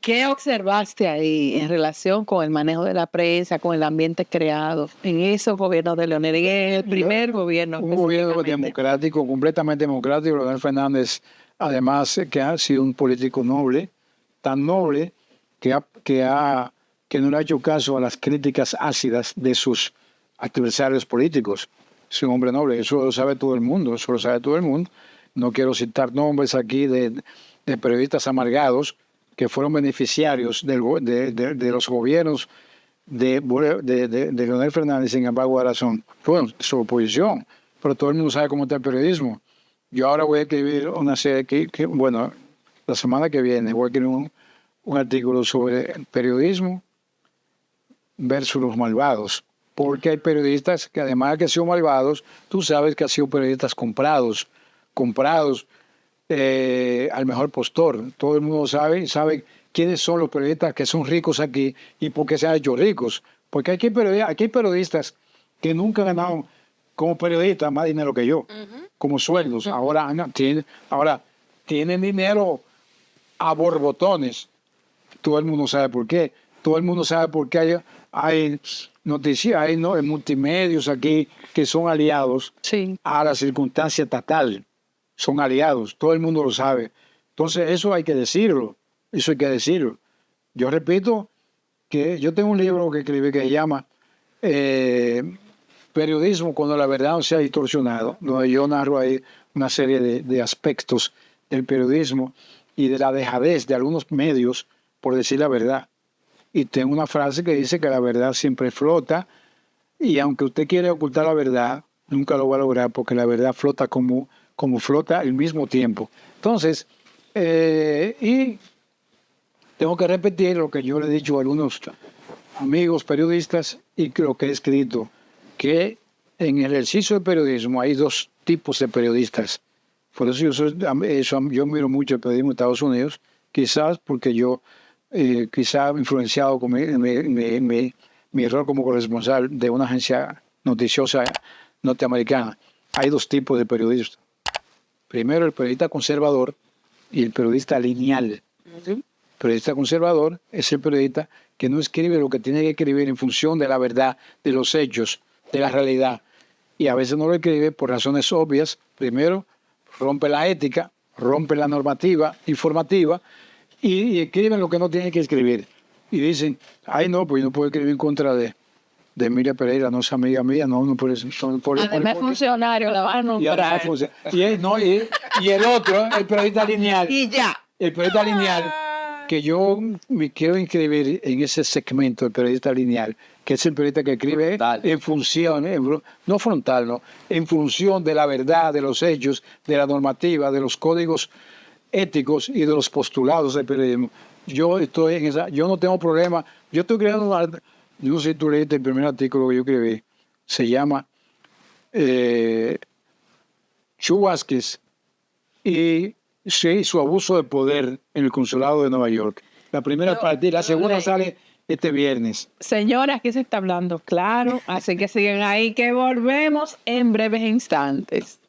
¿Qué observaste ahí en relación con el manejo de la prensa, con el ambiente creado en esos gobiernos de Leonel? En el primer gobierno. Un gobierno democrático, completamente democrático. Leonel Fernández, además, que ha sido un político noble, tan noble que no le ha hecho caso a las críticas ácidas de sus adversarios políticos. Es un hombre noble, eso lo sabe todo el mundo, eso lo sabe todo el mundo. No quiero citar nombres aquí de periodistas amargados que fueron beneficiarios de los gobiernos de Leonel Fernández, sin embargo, ahora son su oposición, pero todo el mundo sabe cómo está el periodismo. Yo ahora voy a escribir una serie bueno, la semana que viene voy a escribir un artículo sobre el periodismo versus los malvados, porque hay periodistas que además de que han sido malvados, tú sabes que han sido periodistas comprados al mejor postor. Todo el mundo sabe quiénes son los periodistas que son ricos aquí y por qué se han hecho ricos. Porque aquí hay periodistas que nunca han ganado como periodistas más dinero que yo, como sueldos. Ahora tienen dinero a borbotones. Todo el mundo sabe por qué. Todo el mundo sabe por qué hay noticias, hay multimedios aquí que son aliados a la circunstancia estatal. Son aliados, todo el mundo lo sabe. Entonces eso hay que decirlo, Yo repito que yo tengo un libro que escribí que se llama Periodismo cuando la verdad no sea distorsionado, donde yo narro ahí una serie de aspectos del periodismo y de la dejadez de algunos medios por decir la verdad. Y tengo una frase que dice que la verdad siempre flota y aunque usted quiera ocultar la verdad, nunca lo va a lograr porque la verdad flota como flota al mismo tiempo. Entonces, y tengo que repetir lo que yo le he dicho a algunos amigos periodistas y lo que he escrito, que en el ejercicio del periodismo hay dos tipos de periodistas. Por eso yo miro mucho el periodismo de Estados Unidos, quizás porque yo, quizás influenciado con mi rol como corresponsal de una agencia noticiosa norteamericana. Hay dos tipos de periodistas. Primero, el periodista conservador y el periodista lineal. El periodista conservador es el periodista que no escribe lo que tiene que escribir en función de la verdad, de los hechos, de la realidad. Y a veces no lo escribe por razones obvias. Primero, rompe la ética, rompe la normativa informativa y escriben lo que no tienen que escribir. Y dicen, ay no, pues yo no puedo escribir en contra de Emilia Pereira, no es amiga mía, no por eso. Además funcionario, la van a nombrar. Y el otro, el periodista lineal. Y ya. El periodista lineal, que yo me quiero inscribir en ese segmento, el periodista lineal, que es el periodista que escribe frontal. En función, no frontal, no, en función de la verdad, de los hechos, de la normativa, de los códigos éticos y de los postulados del periodismo. Yo estoy en esa, yo no tengo problema. Yo estoy creando yo no sé si tú leíste el primer artículo que yo escribí, se llama Chu Vázquez y su abuso de poder en el consulado de Nueva York. La primera parte, la segunda sale este viernes. Señora, aquí se está hablando claro, así que siguen ahí que volvemos en breves instantes.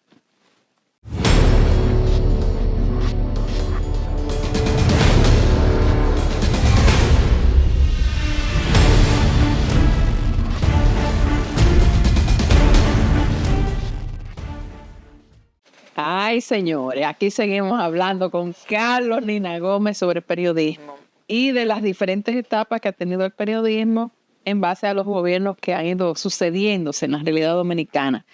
Ay, señores, aquí seguimos hablando con Carlos Lina Gómez sobre periodismo y de las diferentes etapas que ha tenido el periodismo en base a los gobiernos que han ido sucediéndose en la realidad dominicana.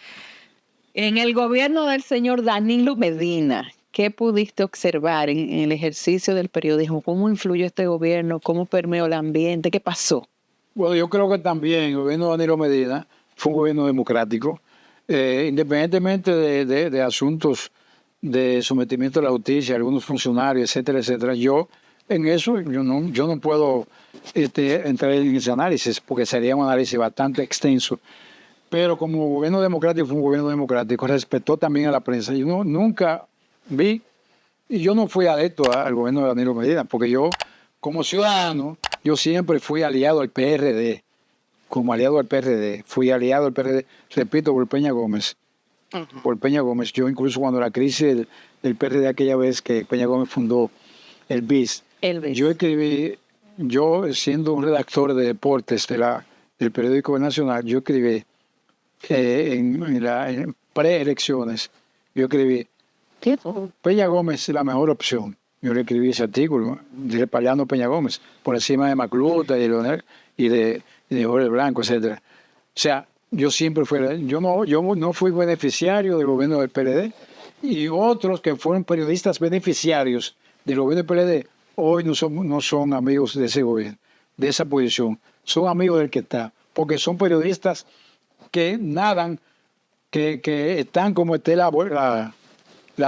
En el gobierno del señor Danilo Medina, ¿qué pudiste observar en el ejercicio del periodismo? ¿Cómo influyó este gobierno? ¿Cómo permeó el ambiente? ¿Qué pasó? Bueno, yo creo que también el gobierno de Danilo Medina fue un gobierno democrático. Independientemente de asuntos de sometimiento a la justicia, algunos funcionarios, etcétera, etcétera, yo no puedo entrar en ese análisis porque sería un análisis bastante extenso. Pero como gobierno democrático, fue un gobierno democrático, respetó también a la prensa. Yo nunca vi, y yo no fui adepto al gobierno de Danilo Medina, porque yo, como ciudadano, yo siempre fui aliado al PRD. como aliado al PRD. Fui aliado al PRD, repito, por Peña Gómez. Por Peña Gómez. Yo incluso cuando la crisis del PRD aquella vez que Peña Gómez fundó el BIS, yo escribí, yo siendo un redactor de deportes del periódico Nacional, yo escribí en preelecciones, yo escribí, Peña Gómez es la mejor opción. Yo le escribí ese artículo, respaldando a Peña Gómez, por encima de Macluta y de Jorge Blanco, etcétera. O sea, yo siempre fui, yo no fui beneficiario del gobierno del PLD, y otros que fueron periodistas beneficiarios del gobierno del PLD, hoy no son amigos de ese gobierno, de esa posición, son amigos del que está, porque son periodistas que nadan, que están como esté la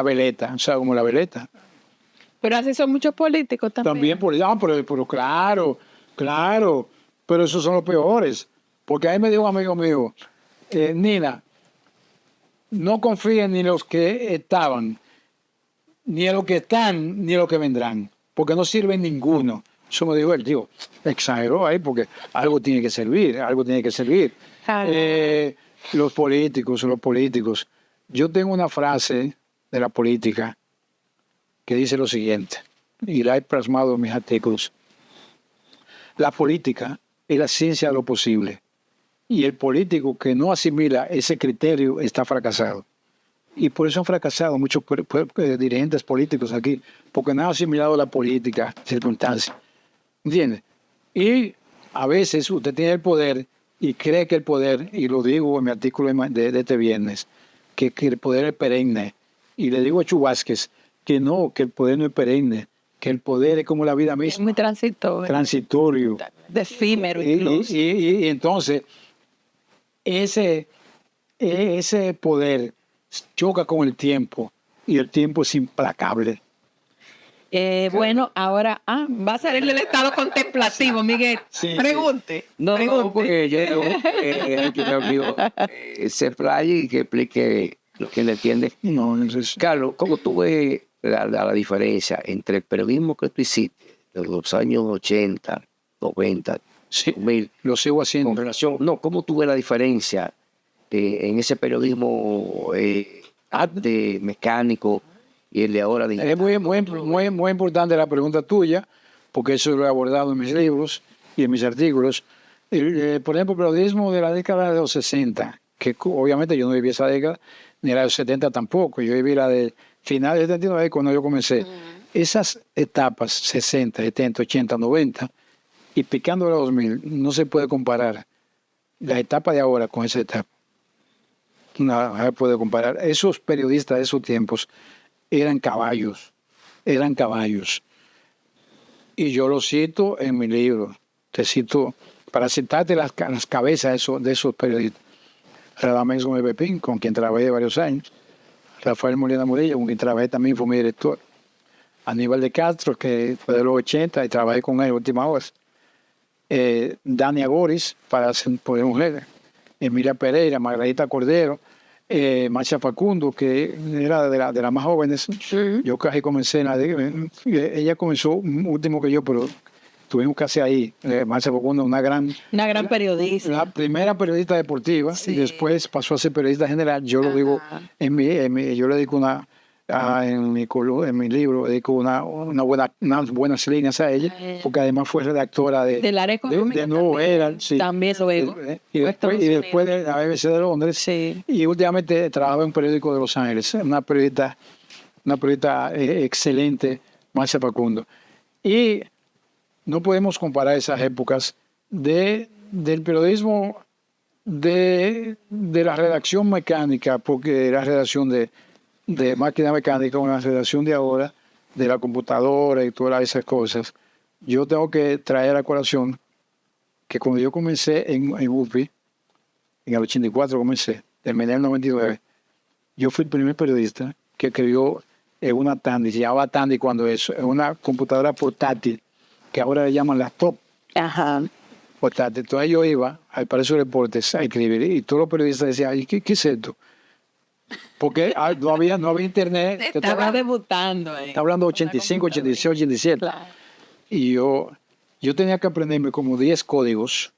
veleta, o sea, como la veleta. Pero así son muchos políticos también. Pero claro, pero esos son los peores. Porque ahí me dijo un amigo mío, Nina, no confíen ni en los que estaban, ni en los que están, ni en los que vendrán, porque no sirven ninguno. Eso me dijo él, digo, exageró ahí porque algo tiene que servir, Claro. Los políticos. Yo tengo una frase de la política que dice lo siguiente, y la he plasmado en mis artículos. La política es la ciencia de lo posible, y el político que no asimila ese criterio está fracasado. Y por eso han fracasado muchos dirigentes políticos aquí, porque no han asimilado la política, circunstancias. ¿Entiende? Y a veces usted tiene el poder y cree que el poder, y lo digo en mi artículo de este viernes, que el poder es perenne. Y le digo a Chu Vázquez que no, que el poder no es perenne, que el poder es como la vida misma. Es muy transitorio. Transitorio. De efímero incluso. Y entonces, ese poder choca con el tiempo, y el tiempo es implacable. Bueno, ahora va a salir el estado contemplativo, Miguel. Sí, pregunte. No, porque yo se playa y que explique lo que le entiende. No, entonces, Carlos, ¿cómo tú ves la diferencia entre el periodismo que tú hiciste de los años 80, 90, sí, 2000, lo sigo haciendo. con relación, ¿cómo tú ves la diferencia en ese periodismo de mecánico y el de ahora? Es muy importante la pregunta tuya, porque eso lo he abordado en mis libros y en mis artículos. Por ejemplo, el periodismo de la década de los 60, que obviamente yo no viví esa década, ni la de los 70 tampoco. Yo viví la de finales de 79 cuando yo comencé. Esas etapas, 60, 70, 80, 90, y picando a los 2000, no se puede comparar la etapa de ahora con esa etapa. No se puede comparar. Esos periodistas de esos tiempos eran caballos. Y yo lo cito en mi libro. Te cito, para citarte las cabezas de esos periodistas. Radamés Gómez Pepín, con quien trabajé varios años. Rafael Molina Murillo, con quien trabajé también, fue mi director. Aníbal de Castro, que fue de los 80 y trabajé con él en última hora. Dania Goris, para Poder Mujeres. Emilia Pereira, Margarita Cordero, Marcia Facundo, que era de las más jóvenes. Yo casi comencé ella comenzó último que yo, pero tuvimos casi ahí. Marcia Facundo, una gran periodista. La primera periodista deportiva, sí. Y después pasó a ser periodista general. Yo lo digo yo le dedico en mi libro, dedico unas buenas líneas a ella, porque además fue redactora del área económica de Nuevo Herald, sí. También luego. Y después de la BBC de Londres, sí. Y últimamente trabajaba en un periódico de Los Ángeles, una periodista excelente, Marcia Facundo. Y no podemos comparar esas épocas del periodismo de la redacción mecánica, porque la redacción de máquina mecánica con la redacción de ahora, de la computadora y todas esas cosas. Yo tengo que traer a colación que cuando yo comencé en UPI, en el 84 comencé, terminé en el 99, yo fui el primer periodista que escribió en una Tandy, se llamaba Tandy cuando eso, en una computadora portátil, que ahora le llaman laptop. Ajá. Portátil. Entonces yo iba al Palacio de Deportes a escribir y todos los periodistas decían, ¿qué es esto? Porque no había internet. Estaba debutando. Está hablando de 85, 86, 87. Claro. Y yo tenía que aprenderme como 10 códigos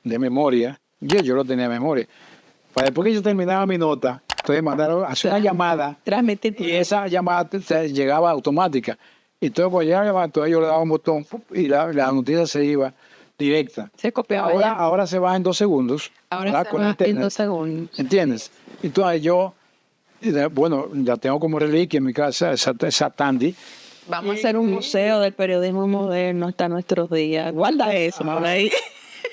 de memoria. Yo lo tenía de memoria. Para después que yo terminaba mi nota, entonces mandaron a hacer una llamada Transmitir. y esa llamada llegaba automática. Y entonces cuando llegaba la llamada, entonces yo le daba un botón y la noticia se iba directa. Se copiaba. Ahora se va en 2 segundos. Ahora ¿verdad? se Con va en internet. 2 segundos. ¿Entiendes? Entonces yo, bueno, la tengo como reliquia en mi casa, esa Tandy. Vamos a hacer un museo del periodismo moderno hasta nuestros días. Guarda eso por ahí.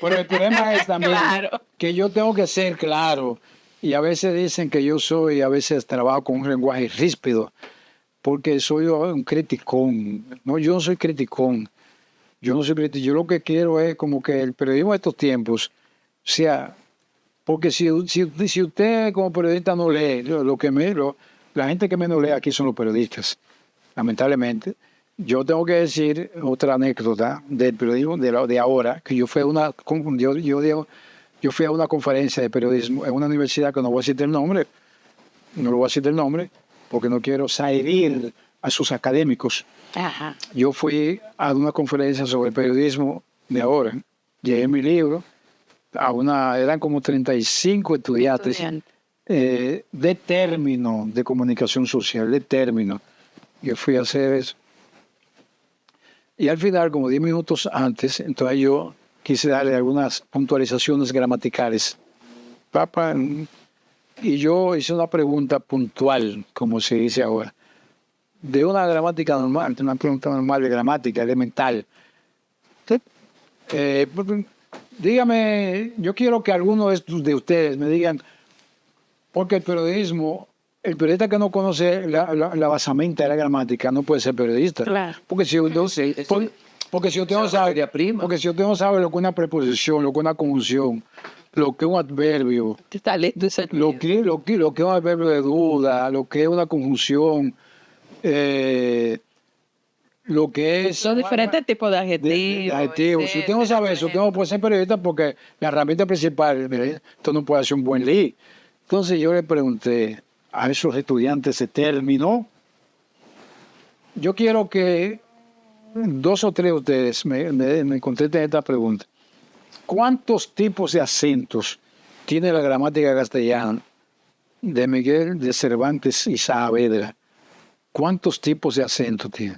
Pero el problema es también Claro. que yo tengo que ser claro. Y a veces dicen que a veces trabajo con un lenguaje ríspido, porque soy un criticón. No, yo no soy criticón. Yo no soy criticón. Yo lo que quiero es como que el periodismo de estos tiempos sea. Porque si usted como periodista no lee, la gente que menos lee aquí son los periodistas, lamentablemente. Yo tengo que decir otra anécdota del periodismo de ahora, que yo fui a una conferencia de periodismo en una universidad que no voy a citar el nombre, porque no quiero herir a sus académicos. Ajá. Yo fui a una conferencia sobre el periodismo de ahora, llevé mi libro, eran como 35 estudiantes de término de comunicación social, de término. Yo fui a hacer eso. Y al final, como 10 minutos antes, entonces yo quise darle algunas puntualizaciones gramaticales. Y yo hice una pregunta puntual, como se dice ahora, de una gramática normal, de una pregunta normal de gramática elemental. Dígame, yo quiero que algunos de ustedes me digan, porque el periodista que no conoce la basamenta de la gramática no puede ser periodista. Claro. Porque si usted no sabe, lo que es una preposición, lo que es una conjunción, lo que es un adverbio, Está listo ese lo que es un adverbio de duda, lo que es una conjunción, lo que es... Son diferentes tipos de adjetivos. adjetivos. Si usted no sabe eso, usted no puede ser periodista porque la herramienta principal, esto no puede hacer un buen lead. Entonces yo le pregunté a esos estudiantes de término, yo quiero que 2 o 3 de ustedes me contesten esta pregunta. ¿Cuántos tipos de acentos tiene la gramática castellana de Miguel de Cervantes y Saavedra? ¿Cuántos tipos de acentos tiene?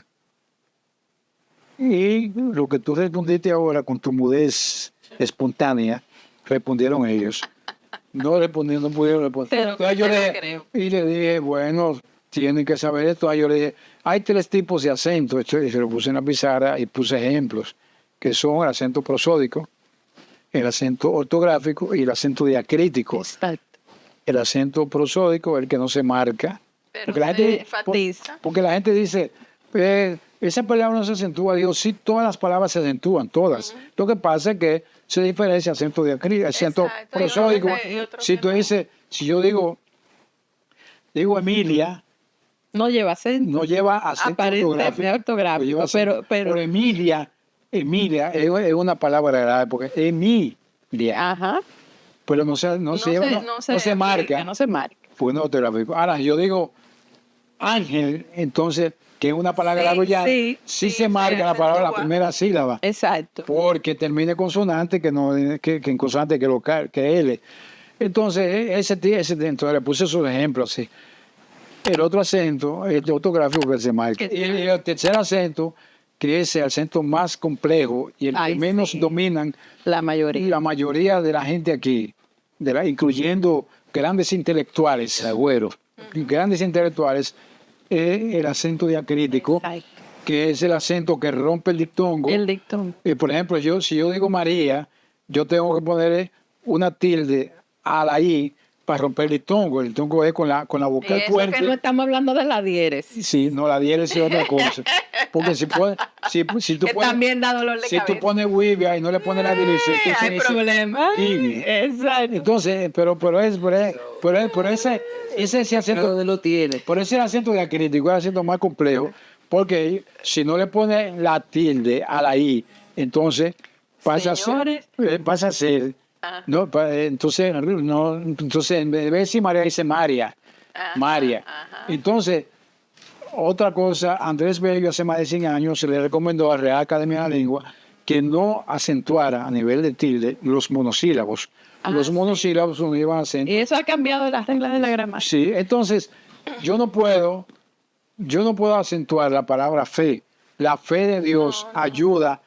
Y lo que tú respondiste ahora con tu mudez espontánea, respondieron ellos. No pudieron responder. Entonces yo le dije, bueno, tienen que saber esto. Yo le dije, hay 3 tipos de acentos. Y se lo puse en la pizarra y puse ejemplos, que son el acento prosódico, el acento ortográfico y el acento diacrítico. Exacto. El acento prosódico, el que no se marca. Pero Porque la gente, enfatiza. porque la gente dice, esa palabra no se acentúa. Digo, sí, todas las palabras se acentúan, todas. Lo que pasa es que se diferencia acento diacrítico, acento prosódico. Si tú dices, si yo digo Emilia, No lleva acento. no lleva acento Aparentemente ortográfico, lleva acento. pero Emilia es una palabra grave, porque Emilia, ajá. pero no se marca. No se marca. Fue un ortográfico. Ahora, yo digo Ángel, entonces, que es una palabra grave ya, sí se marca la palabra, la primera sílaba. Exacto. Porque termina en consonante, que en consonante que L. Entonces, entonces le puse sus ejemplos así. El otro acento, el ortográfico que se marca. Y el tercer acento, que es el acento más complejo y el que menos dominan la mayoría. La mayoría de la gente aquí, incluyendo grandes intelectuales, grandes intelectuales, es el acento diacrítico, que es el acento que rompe el diptongo. El diptongo. Por ejemplo, si yo digo María, yo tengo que poner una tilde a la I para romper el diptongo. El diptongo es con la vocal fuerte. Que no estamos hablando de la diéresis. Sí, no, la diéresis es otra cosa. Porque si tú también da dolor de cabeza. tú pones Wibia y no le pones la diéresis, hay problema. Exacto. Entonces, pero ese acento ¿Dónde lo tiene? por ese acento diacrítico es el acento más complejo, porque si no le pones la tilde a la I, entonces pasa a ser no, entonces en vez de decir María dice María. María. Entonces, otra cosa, Andrés Bello hace más de 100 años se le recomendó a la Real Academia de la Lengua que no acentuara a nivel de tilde los monosílabos. Los monosílabos no iban a acento. Y eso ha cambiado las reglas de la gramática. Sí, entonces yo no puedo acentuar la palabra fe. La fe de Dios ayuda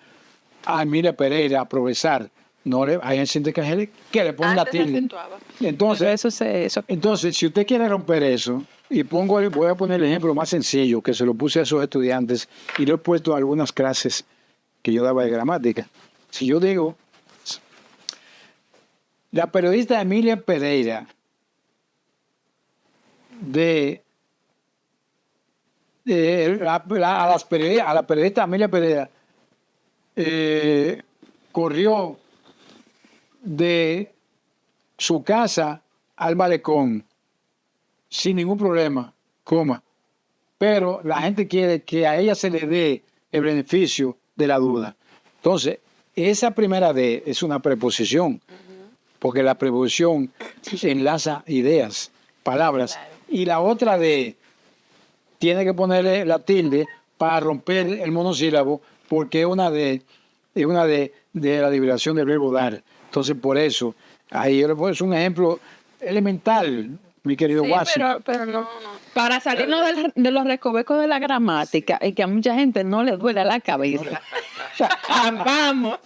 a Emilia Pereira a progresar. No le, hay gente que le pone la Antes se tilde. acentuaba. Entonces, Eso. entonces, si usted quiere romper eso, y voy a poner el ejemplo más sencillo, que se lo puse a esos estudiantes, y lo he puesto a algunas clases que yo daba de gramática. Si yo digo, la periodista Emilia Pereira, a la periodista Emilia Pereira, corrió de su casa al malecón sin ningún problema, pero la gente quiere que a ella se le dé el beneficio de la duda. Entonces, esa primera D es una preposición, porque la preposición enlaza ideas, palabras, y la otra D tiene que ponerle la tilde para romper el monosílabo, porque es una D de la liberación del verbo dar. Entonces, por eso, ahí es un ejemplo elemental, mi querido Sí, Watson. pero no. Para salirnos de los recovecos de la gramática, y que a mucha gente no le duele la cabeza. O sea, vamos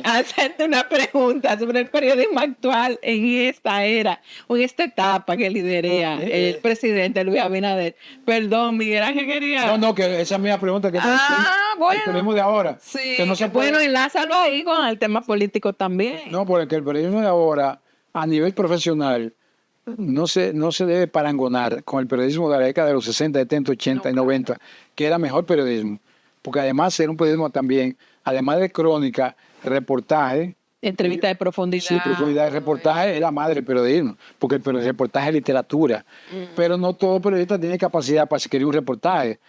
a hacerte una pregunta sobre el periodismo actual en esta era, o en esta etapa que liderea el presidente Luis Abinader. Perdón, Miguel Ángel quería. No, que esa es mi pregunta que Bueno. el periodismo de ahora. Sí, Que no se puede- bueno, enlázalo ahí con el tema político también. No, porque el periodismo de ahora, a nivel profesional, no se debe parangonar con el periodismo de la década de los 60, 70, 80 y 90, que era mejor periodismo. Porque además era un periodismo también, además de crónica, reportaje. Entrevista de profundidad. Sí, profundidad de reportaje es la madre del periodismo, porque el reportaje es literatura. Pero no todo periodista tiene capacidad para escribir un reportaje.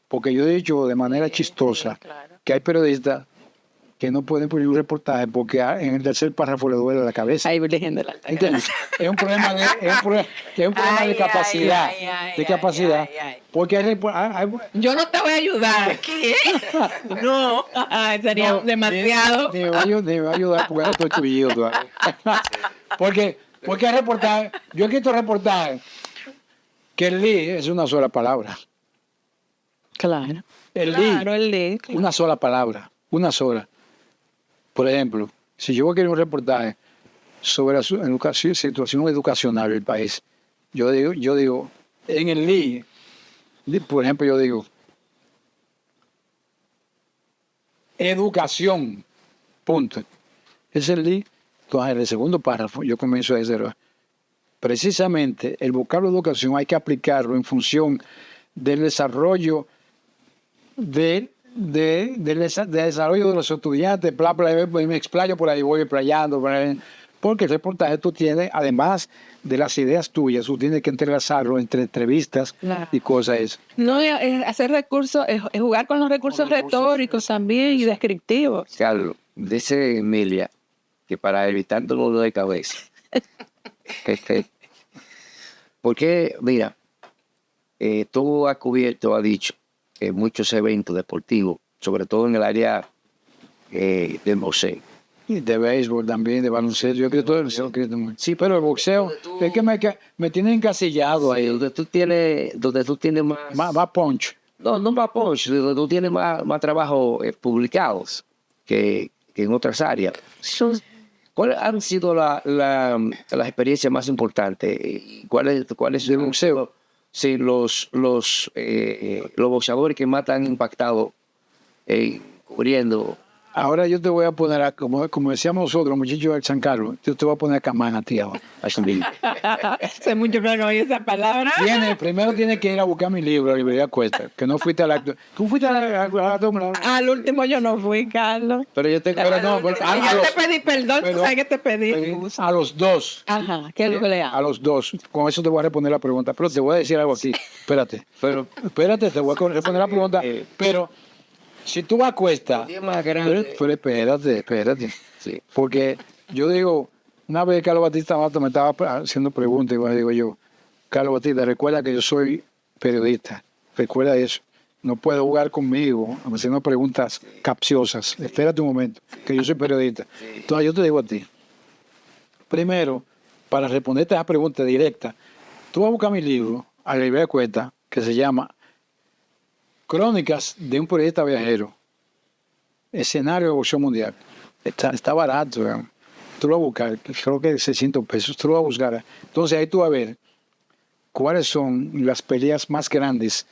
Porque yo he dicho de manera chistosa claro. que hay periodistas que no pueden poner un reportaje porque en el tercer párrafo le duele la cabeza. Ay, Virgen de la Altagracia. ¿Entiendes? Es un problema de capacidad. De capacidad. Porque Yo no te voy a ayudar aquí. No, sería demasiado. Ni me va a ayudar porque no estoy tuyo todavía. Porque hay reportajes. Yo he escrito reportajes que el li es una sola palabra. Claro. El Claro, li, el li. una sola palabra. Una sola. Por ejemplo, si yo voy a querer un reportaje sobre la situación educacional del país, yo digo, en el li, por ejemplo, yo digo, educación, punto. Es el li. Entonces, en el segundo párrafo, yo comienzo a decir, precisamente el vocablo educación hay que aplicarlo en función del desarrollo del desarrollo de los estudiantes, bla, bla, bla, me explayo por ahí, voy explayando, porque el reportaje tú tienes, además de las ideas tuyas, tú tienes que entrelazarlo entre entrevistas y cosas. No, hacer recursos, es jugar con los recursos retóricos también y descriptivos. Carlos, dice Emilia que para evitar dolor de cabeza. Porque, mira, tú has cubierto, has dicho, muchos eventos deportivos, sobre todo en el área del boxeo. Y de béisbol también, de baloncesto. Yo creo todo el sí, pero el boxeo es que me tiene encasillado ahí. Donde tú tienes Más punch. No más punch, donde tú tienes más trabajos publicados que en otras áreas. ¿Cuáles han sido las experiencias más importantes? ¿Cuáles del boxeo? Sí, los boxeadores que más te han impactado cubriendo. Ahora yo te voy a poner, como decíamos nosotros, muchachos de San Carlos, yo te voy a poner a Camán a ti ahora. Hace mucho que no oí esa palabra. Primero tienes que ir a buscar mi libro, la librería Cuesta, que no fuiste al acto. ¿Tú fuiste Al último yo no fui, Carlos. Pero yo te Yo te pedí perdón, tú sabes que te pedí. A los dos. Ajá, ¿qué es lo que le hago? A los dos. Con eso te voy a responder la pregunta. Pero te voy a decir algo así. Espérate, te voy a responder la pregunta. Pero si tú vas a Cuesta, pero espérate. Sí. Porque yo digo, una vez Carlos Batista Mato me estaba haciendo preguntas, y digo yo, Carlos Batista, recuerda que yo soy periodista, recuerda eso. no puede jugar conmigo haciendo preguntas capciosas. Espérate un momento, que yo soy periodista. Entonces yo te digo a ti, primero, para responderte a esa pregunta directa, tú vas a buscar mi libro, a la librería Cuesta, que se llama Crónicas de un periodista viajero, escenario de boxeo mundial. Está barato, ¿verdad? Tú lo vas a buscar, creo que 600 pesos, tú lo vas a buscar. Entonces ahí tú vas a ver cuáles son las peleas más grandes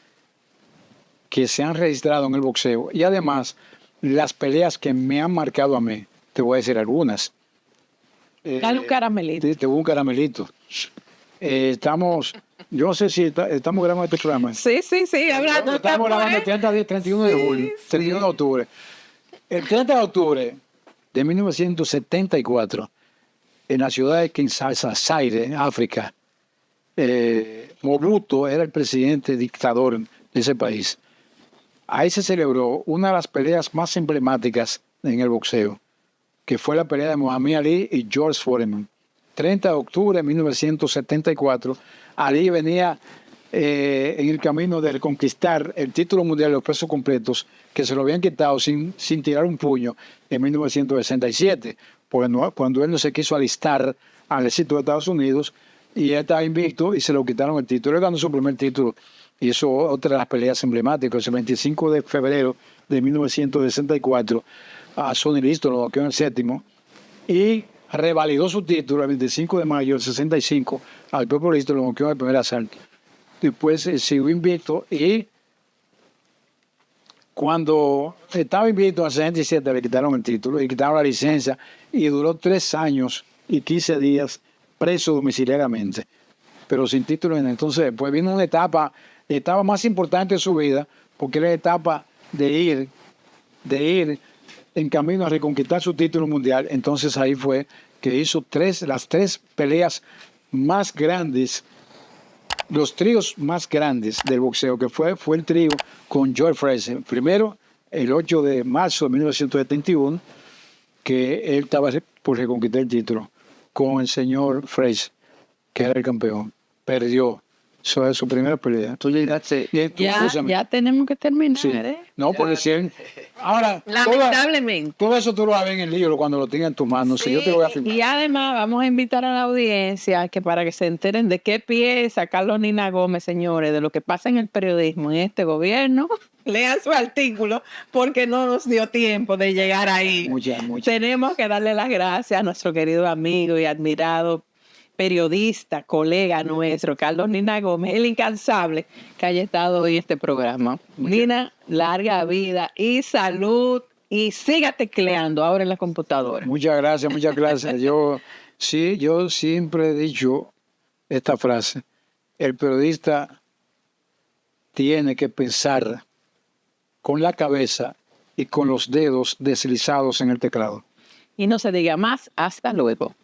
que se han registrado en el boxeo y además las peleas que me han marcado a mí. Te voy a decir algunas. Dale un caramelito. Te voy a un caramelito. Yo no sé si estamos grabando este programa. Sí, hablando. Estamos grabando el 31 de julio, 31 de octubre. El 30 de octubre de 1974, en la ciudad de Kinshasa, Zaire, África, Mobutu era el presidente dictador de ese país. Ahí se celebró una de las peleas más emblemáticas en el boxeo, que fue la pelea de Muhammad Ali y George Foreman. 30 de octubre de 1974, Ali venía en el camino de reconquistar el título mundial de los pesos completos, que se lo habían quitado sin tirar un puño en 1967, cuando él no se quiso alistar al ejército de Estados Unidos, y él estaba invicto y se lo quitaron el título. Él ganó su primer título. Y eso otra de las peleas emblemáticas. El 25 de febrero de 1964, a Sonny Liston lo noqueó en el séptimo y revalidó su título el 25 de mayo del 65. Al propio Liston lo noqueó en el primer asalto. Después siguió invicto y cuando estaba invicto en el 67 le quitaron el título y quitaron la licencia y duró 3 años y 15 días preso domiciliariamente, pero sin título. Entonces después vino una etapa más importante de su vida, porque era la etapa de ir en camino a reconquistar su título mundial. Entonces ahí fue que hizo las tres peleas más grandes, los tríos más grandes del boxeo, que fue el trío con Joe Frazier. Primero, el 8 de marzo de 1971, que él estaba por reconquistar el título con el señor Frazier, que era el campeón. Perdió. Eso es su primera pelea. Tú llegaste. Ya tenemos que terminar. Sí. No, porque si él. Ahora, Lamentablemente. todo eso tú lo vas a ver en el libro cuando lo tengas en tus manos. Sí, yo te lo voy a firmar. Y además vamos a invitar a la audiencia que para que se enteren de qué piensa Carlos Nina Gómez, señores, de lo que pasa en el periodismo en este gobierno, lean su artículo porque no nos dio tiempo de llegar ahí. Muchas. Tenemos que darle las gracias a nuestro querido amigo y admirado periodista, colega nuestro, Carlos Nina Gómez, el incansable que haya estado hoy en este programa. Nina, larga vida y salud y siga tecleando ahora en la computadora. Muchas gracias. Yo siempre he dicho esta frase: el periodista tiene que pensar con la cabeza y con los dedos deslizados en el teclado. Y no se diga más, hasta luego.